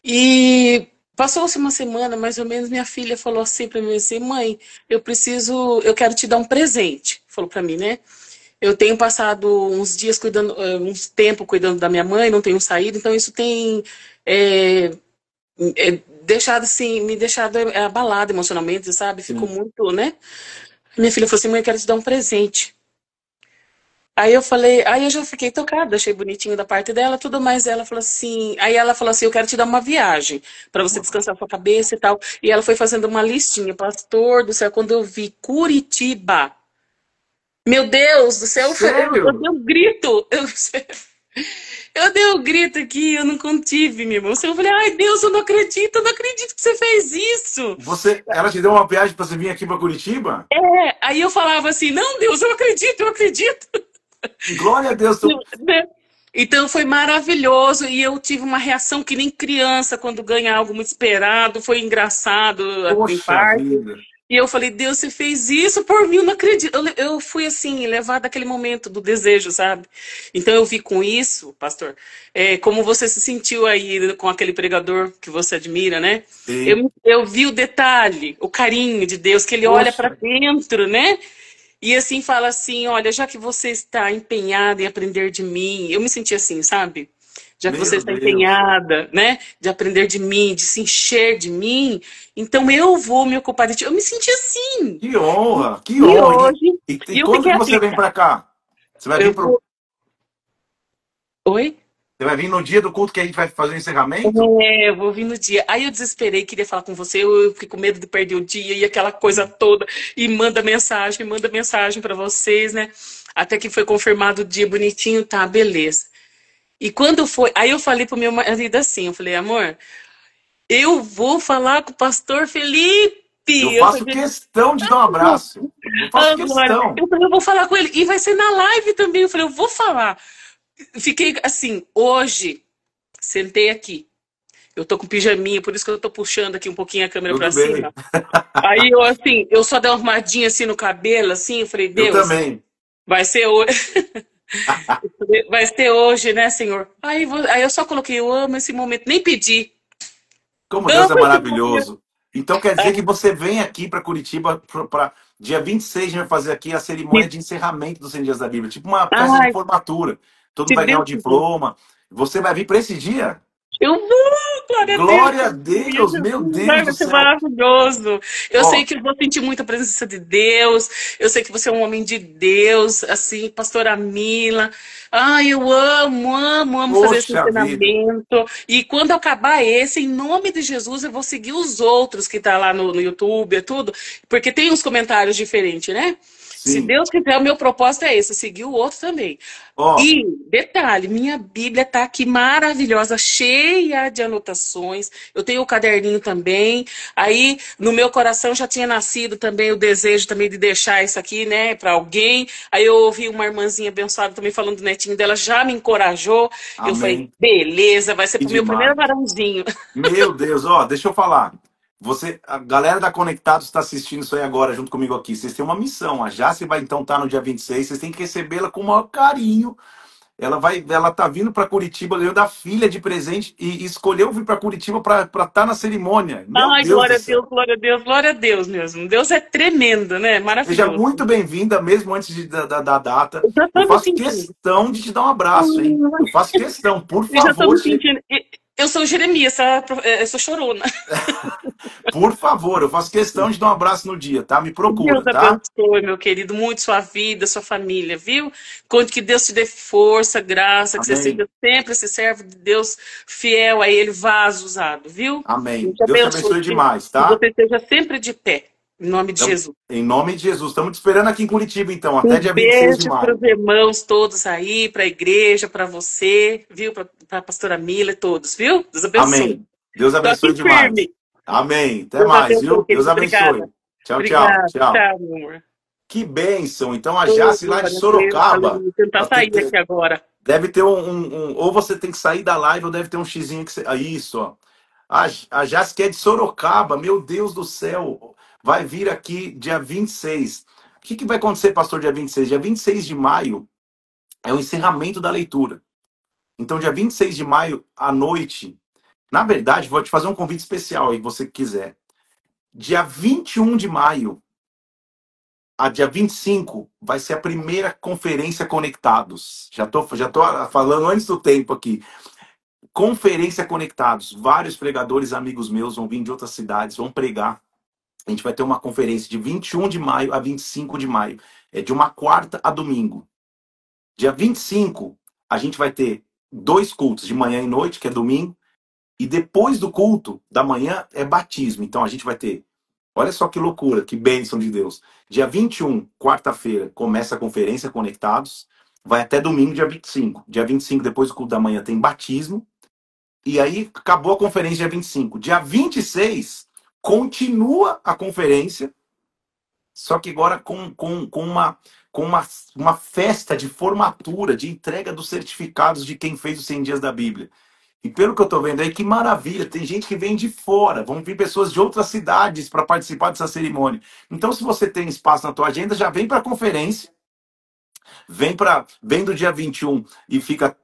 Speaker 2: E passou-se uma semana, mais ou menos, minha filha falou assim para mim assim, mãe, eu quero te dar um presente, falou para mim, né? Eu tenho passado uns dias cuidando, uns tempo cuidando da minha mãe, não tenho saído, então isso tem é, deixado assim, me deixado abalada emocionalmente, sabe? Fico
Speaker 1: Sim.
Speaker 2: muito, né? Minha filha falou assim, mãe, eu quero te dar um presente. Aí eu falei, aí eu já fiquei tocada, achei bonitinho da parte dela, tudo mais. Ela falou assim, aí ela falou assim, eu quero te dar uma viagem para você descansar sua cabeça e tal. E ela foi fazendo uma listinha, pastor do céu, quando eu vi Curitiba, meu Deus do céu, eu
Speaker 1: Sério?
Speaker 2: dei um grito, eu dei um grito aqui, eu não contive, minha irmã. Eu falei, ai Deus, eu não acredito que você fez isso.
Speaker 1: Ela te deu uma viagem para você vir aqui para Curitiba?
Speaker 2: Aí eu falava assim, não Deus, eu acredito, eu acredito.
Speaker 1: Glória a Deus.
Speaker 2: Né? Então foi maravilhoso e eu tive uma reação que nem criança quando ganha algo muito esperado. Foi engraçado, em
Speaker 1: Poxa
Speaker 2: parte.
Speaker 1: vida.
Speaker 2: E eu falei, Deus, você fez isso por mim, eu não acredito. Eu fui assim, levada àquele momento do desejo, sabe? Então eu vi com isso, pastor, como você se sentiu aí com aquele pregador que você admira, né?
Speaker 1: Sim.
Speaker 2: Eu vi o detalhe, o carinho de Deus, que ele olha para
Speaker 1: Poxa,
Speaker 2: dentro, né? E assim fala assim, olha, já que você está empenhada em aprender de mim, eu me senti assim, sabe? Já que você
Speaker 1: meu
Speaker 2: está
Speaker 1: Deus.
Speaker 2: empenhada, né, de aprender de mim, de se encher de mim, então eu vou me ocupar de ti. Eu me senti assim.
Speaker 1: Que honra, que
Speaker 2: E
Speaker 1: honra.
Speaker 2: hoje,
Speaker 1: E
Speaker 2: e eu
Speaker 1: quando
Speaker 2: fiquei
Speaker 1: que você vem
Speaker 2: aflita.
Speaker 1: para cá? Você vai vir
Speaker 2: Eu
Speaker 1: pro,
Speaker 2: vou. Oi?
Speaker 1: você vai vir no dia do culto que a gente vai fazer o encerramento?
Speaker 2: Eu vou vir no dia. Aí eu desesperei, queria falar com você, eu fiquei com medo de perder o dia e aquela coisa toda. E manda mensagem para vocês, né? Até que foi confirmado o dia bonitinho, tá, beleza. E quando foi, aí eu falei pro meu marido assim, eu falei, amor, eu vou falar com o pastor Felipe.
Speaker 1: Eu
Speaker 2: Eu
Speaker 1: faço
Speaker 2: falei,
Speaker 1: questão de dar um abraço. Eu faço
Speaker 2: agora,
Speaker 1: questão.
Speaker 2: eu vou falar com ele. E vai ser na live também. Eu falei, eu vou falar. Fiquei assim, hoje, sentei aqui. Eu tô com pijaminha, por isso que eu tô puxando aqui um pouquinho a câmera pra
Speaker 1: Tudo bem.
Speaker 2: cima. Aí eu assim, eu só dei uma arrumadinha assim no cabelo, assim, eu falei,
Speaker 1: Eu
Speaker 2: Deus,
Speaker 1: também.
Speaker 2: vai ser hoje, vai ser hoje, né, Senhor? Aí eu só coloquei, eu amo esse momento, nem pedi.
Speaker 1: Como Deus é
Speaker 2: Amo esse momento.
Speaker 1: maravilhoso. Então quer dizer que você vem aqui para Curitiba para dia 26 a gente vai fazer aqui a cerimônia
Speaker 2: Se,
Speaker 1: de encerramento dos 100 dias da Bíblia, tipo uma festa de
Speaker 2: ai,
Speaker 1: formatura. Todo mundo
Speaker 2: se
Speaker 1: vai ganhar o
Speaker 2: Deus quiser.
Speaker 1: diploma. Você vai vir para esse dia?
Speaker 2: Eu vou, glória a Deus,
Speaker 1: Glória a
Speaker 2: aleluia,
Speaker 1: Deus, meu
Speaker 2: Jesus,
Speaker 1: Deus
Speaker 2: ai,
Speaker 1: do
Speaker 2: vai ser
Speaker 1: céu.
Speaker 2: maravilhoso. Eu sei
Speaker 1: Ó,
Speaker 2: que eu vou sentir muita presença de Deus, eu sei que você é um homem de Deus, assim, pastora Mila. Ai, eu amo fazer esse
Speaker 1: poxa vida.
Speaker 2: ensinamento. E quando acabar esse, em nome de Jesus, eu vou seguir os outros que tá lá no YouTube, é tudo, porque tem uns comentários diferentes, né? Se
Speaker 1: Sim.
Speaker 2: Deus quiser, o meu propósito é esse, seguir o outro também.
Speaker 1: Ó,
Speaker 2: E, detalhe, minha Bíblia está aqui maravilhosa, cheia de anotações. Eu tenho o caderninho também. Aí, no meu coração já tinha nascido também o desejo também de deixar isso aqui, né, para alguém. Aí eu ouvi uma irmãzinha abençoada também falando do netinho dela, já me encorajou. Eu falei,
Speaker 1: amém.
Speaker 2: beleza, vai ser
Speaker 1: Que
Speaker 2: pro meu primeiro
Speaker 1: demais.
Speaker 2: varãozinho.
Speaker 1: Meu Deus, ó, deixa eu falar. Você, a galera da Conectados está assistindo isso aí agora junto comigo aqui. Vocês têm uma missão. A Jace vai então estar no dia 26. Vocês têm que recebê-la com o maior carinho. Ela tá vindo para Curitiba, ganhou da filha de presente e escolheu vir para Curitiba para estar na cerimônia. Meu
Speaker 2: Ai,
Speaker 1: Deus do
Speaker 2: glória a
Speaker 1: céu.
Speaker 2: Deus, glória a Deus, glória a Deus mesmo. Deus é tremendo, né?
Speaker 1: Seja
Speaker 2: Maravilhoso.
Speaker 1: muito bem-vinda, mesmo antes da data.
Speaker 2: Eu já
Speaker 1: Eu
Speaker 2: tô me
Speaker 1: faço
Speaker 2: sentindo.
Speaker 1: questão de te dar um abraço, hein? Eu faço questão, por
Speaker 2: Eu já tô
Speaker 1: favor,
Speaker 2: me sentindo. Eu sou Jeremias, tá? Eu sou chorona.
Speaker 1: por favor, eu faço questão de dar um abraço no dia, tá? Me
Speaker 2: Deus
Speaker 1: procura, tá?
Speaker 2: abençoe, meu querido, muito sua vida, sua família, viu? Conte que Deus te dê força, graça, que você
Speaker 1: Amém.
Speaker 2: seja sempre esse servo de Deus, fiel a Ele, vaso usado, viu? Deus
Speaker 1: Amém.
Speaker 2: te
Speaker 1: Deus te
Speaker 2: abençoe,
Speaker 1: abençoe demais,
Speaker 2: que
Speaker 1: tá?
Speaker 2: você esteja sempre de pé, em nome de
Speaker 1: Então,
Speaker 2: Jesus.
Speaker 1: em nome de Jesus. Estamos te esperando aqui em Curitiba, então, até
Speaker 2: Um
Speaker 1: dia 26 de
Speaker 2: beijo para
Speaker 1: maio.
Speaker 2: os irmãos todos aí, para a igreja, para você, viu? Para a pastora Mila e todos, viu? Deus abençoe.
Speaker 1: Amém. Deus
Speaker 2: Tô
Speaker 1: abençoe
Speaker 2: aqui
Speaker 1: demais.
Speaker 2: firme.
Speaker 1: Amém. Até
Speaker 2: Deus
Speaker 1: mais,
Speaker 2: abençoe,
Speaker 1: viu? Deus
Speaker 2: querido. Obrigada.
Speaker 1: abençoe. Tchau, tchau,
Speaker 2: Obrigada.
Speaker 1: tchau.
Speaker 2: Tchau, meu amor.
Speaker 1: Que bênção. Então, a
Speaker 2: Oh,
Speaker 1: Jace lá de
Speaker 2: glória a Deus,
Speaker 1: Sorocaba.
Speaker 2: aleluia. Tentar sair aqui agora.
Speaker 1: Deve ter ou você tem que sair da live, ou deve ter um xizinho que você. Ah, isso, ó. A Jace que é de Sorocaba, meu Deus do céu. Vai vir aqui dia 26. O que vai acontecer, pastor, dia 26? Dia 26 de maio é o encerramento da leitura. Então, dia 26 de maio, à noite. Na verdade, vou te fazer um convite especial aí, se você quiser. Dia 21 de maio, a dia 25 vai ser a primeira conferência Conectados. Já tô falando antes do tempo aqui. Conferência Conectados. Vários pregadores amigos meus vão vir de outras cidades, vão pregar. A gente vai ter uma conferência de 21 de maio a 25 de maio. É de uma quarta a domingo. Dia 25, a gente vai ter 2 cultos, de manhã e noite, que é domingo. E depois do culto da manhã é batismo. Então a gente vai ter. Olha só que loucura, que bênção de Deus. Dia 21, quarta-feira, começa a conferência Conectados. Vai até domingo, dia 25. Dia 25, depois do culto da manhã, tem batismo. E aí acabou a conferência dia 25. Dia 26, continua a conferência, só que agora com uma festa de formatura, de entrega dos certificados de quem fez os 100 dias da Bíblia. E pelo que eu estou vendo aí, que maravilha, tem gente que vem de fora, vão vir pessoas de outras cidades para participar dessa cerimônia. Então, se você tem espaço na tua agenda, já vem para a conferência, vem do dia 21 e fica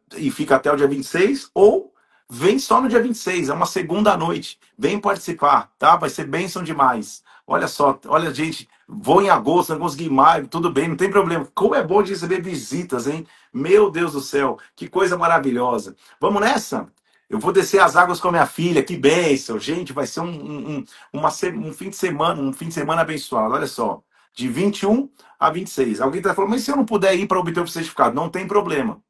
Speaker 1: até o dia 26, ou vem só no dia 26, é uma segunda noite. Vem participar, tá? Vai ser bênção demais. Olha só, olha, gente, vou em agosto, não consegui em maio, tudo bem, não tem problema. Como é bom de receber visitas, hein? Meu Deus do céu, que coisa maravilhosa. Vamos nessa? Eu vou descer as águas com a minha filha, que bênção. Gente, vai ser um fim de semana abençoado. Olha só, de 21 a 26. Alguém está falando, mas se eu não puder ir para obter o certificado? Não tem problema.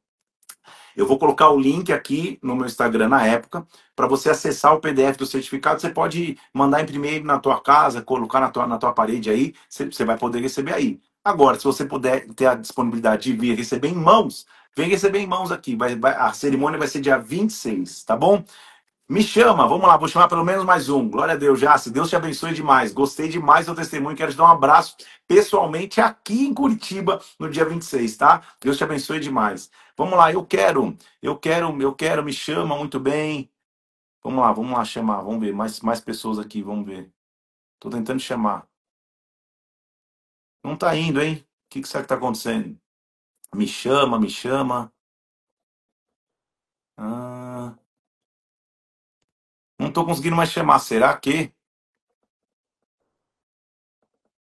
Speaker 1: Eu vou colocar o link aqui no meu Instagram na época, para você acessar o PDF do certificado. Você pode mandar imprimir ele na tua casa, colocar na tua parede aí, você vai poder receber aí. Agora, se você puder ter a disponibilidade de vir receber em mãos, vem receber em mãos aqui. A cerimônia vai ser dia 26, tá bom? Me chama, vamos lá, vou chamar pelo menos mais um. Glória a Deus, Jace, Deus te abençoe demais. Gostei demais do teu testemunho, quero te dar um abraço pessoalmente aqui em Curitiba no dia 26, tá? Deus te abençoe demais. Vamos lá, eu quero, me chama muito bem. Vamos lá chamar, vamos ver, mais pessoas aqui, vamos ver. Tô tentando chamar. Não tá indo, hein? O que será que tá acontecendo? Me chama, me chama. Ah, não tô conseguindo mais chamar, será que?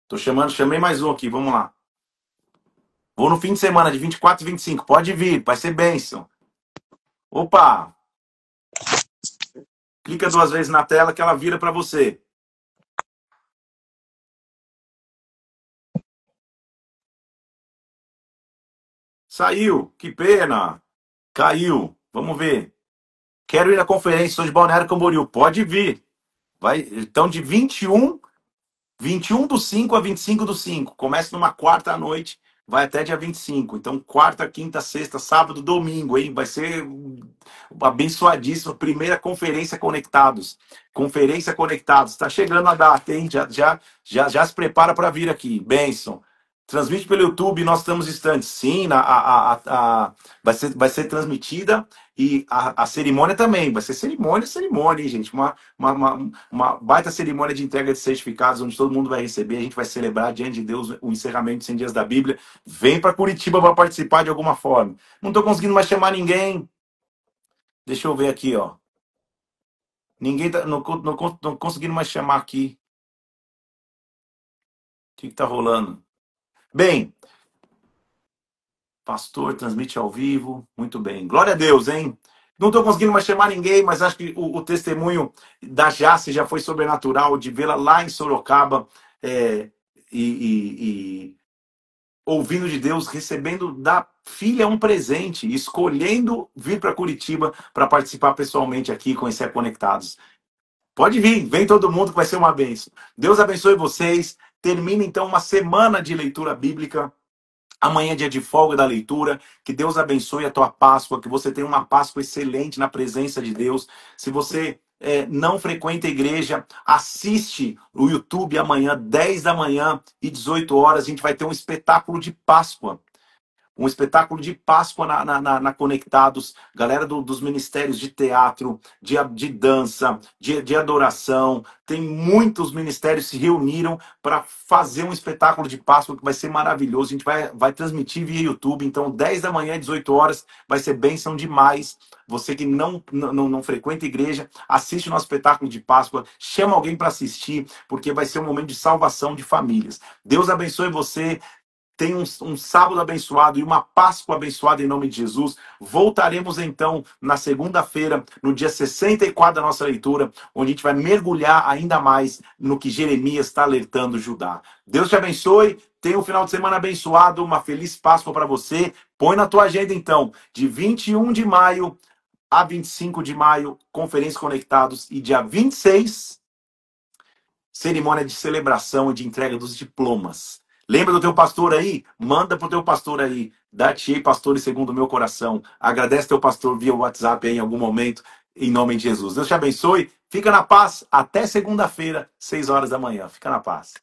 Speaker 1: Tô chamando, chamei mais um aqui, vamos lá. Vou no fim de semana de 24 e 25. Pode vir, vai ser bênção. Opa! Clica 2 vezes na tela que ela vira para você. Saiu, que pena. Caiu. Vamos ver. Quero ir na conferência, sou de Balneário Camboriú. Pode vir. Vai, então de 21 do 5 a 25 do 5. Começa numa quarta à noite, vai até dia 25. Então, quarta, quinta, sexta, sábado, domingo, hein? Vai ser abençoadíssimo. Primeira conferência Conectados. Conferência Conectados. Está chegando a data, hein? Já se prepara para vir aqui. Bênção. Transmite pelo YouTube, nós estamos distantes. Sim, vai ser transmitida e a cerimônia também. Vai ser cerimônia, hein, gente? Uma baita cerimônia de entrega de certificados, onde todo mundo vai receber. A gente vai celebrar diante de Deus o encerramento de 100 dias da Bíblia. Vem para Curitiba para participar de alguma forma. Não estou conseguindo mais chamar ninguém. Deixa eu ver aqui, ó. Ninguém tá, não conseguindo mais chamar aqui. O que está rolando? Bem, pastor transmite ao vivo. Muito bem. Glória a Deus, hein? Não estou conseguindo mais chamar ninguém, mas acho que o testemunho da Jace já foi sobrenatural, de vê-la lá em Sorocaba e ouvindo de Deus, recebendo da filha um presente, escolhendo vir para Curitiba para participar pessoalmente aqui, conhecer Conectados. Pode vir, vem todo mundo que vai ser uma bênção. Deus abençoe vocês. Termina então uma semana de leitura bíblica. Amanhã é dia de folga da leitura. Que Deus abençoe a tua Páscoa. Que você tenha uma Páscoa excelente na presença de Deus. Se você não frequenta a igreja, assiste o YouTube amanhã, 10 da manhã e 18 horas. A gente vai ter um espetáculo de Páscoa. um espetáculo de Páscoa na Conectados, galera dos ministérios de teatro, de dança, de adoração. Tem muitos ministérios se reuniram para fazer um espetáculo de Páscoa que vai ser maravilhoso. A gente vai transmitir via YouTube, então 10 da manhã, 18 horas, vai ser bênção demais. Você que não frequenta igreja, assiste o nosso espetáculo de Páscoa, chama alguém para assistir, porque vai ser um momento de salvação de famílias. Deus abençoe você. Tenha um sábado abençoado e uma Páscoa abençoada em nome de Jesus. Voltaremos então na segunda-feira, no dia 64 da nossa leitura, onde a gente vai mergulhar ainda mais no que Jeremias está alertando Judá. Deus te abençoe. Tenha um final de semana abençoado. Uma feliz Páscoa para você. Põe na tua agenda então, de 21 de maio a 25 de maio, Conferência Conectados, e dia 26, cerimônia de celebração e de entrega dos diplomas. Lembra do teu pastor aí? Manda pro teu pastor aí. Dá-te, pastores, segundo o meu coração. Agradece teu pastor via WhatsApp aí em algum momento, em nome de Jesus. Deus te abençoe. Fica na paz. Até segunda-feira, 6 horas da manhã. Fica na paz.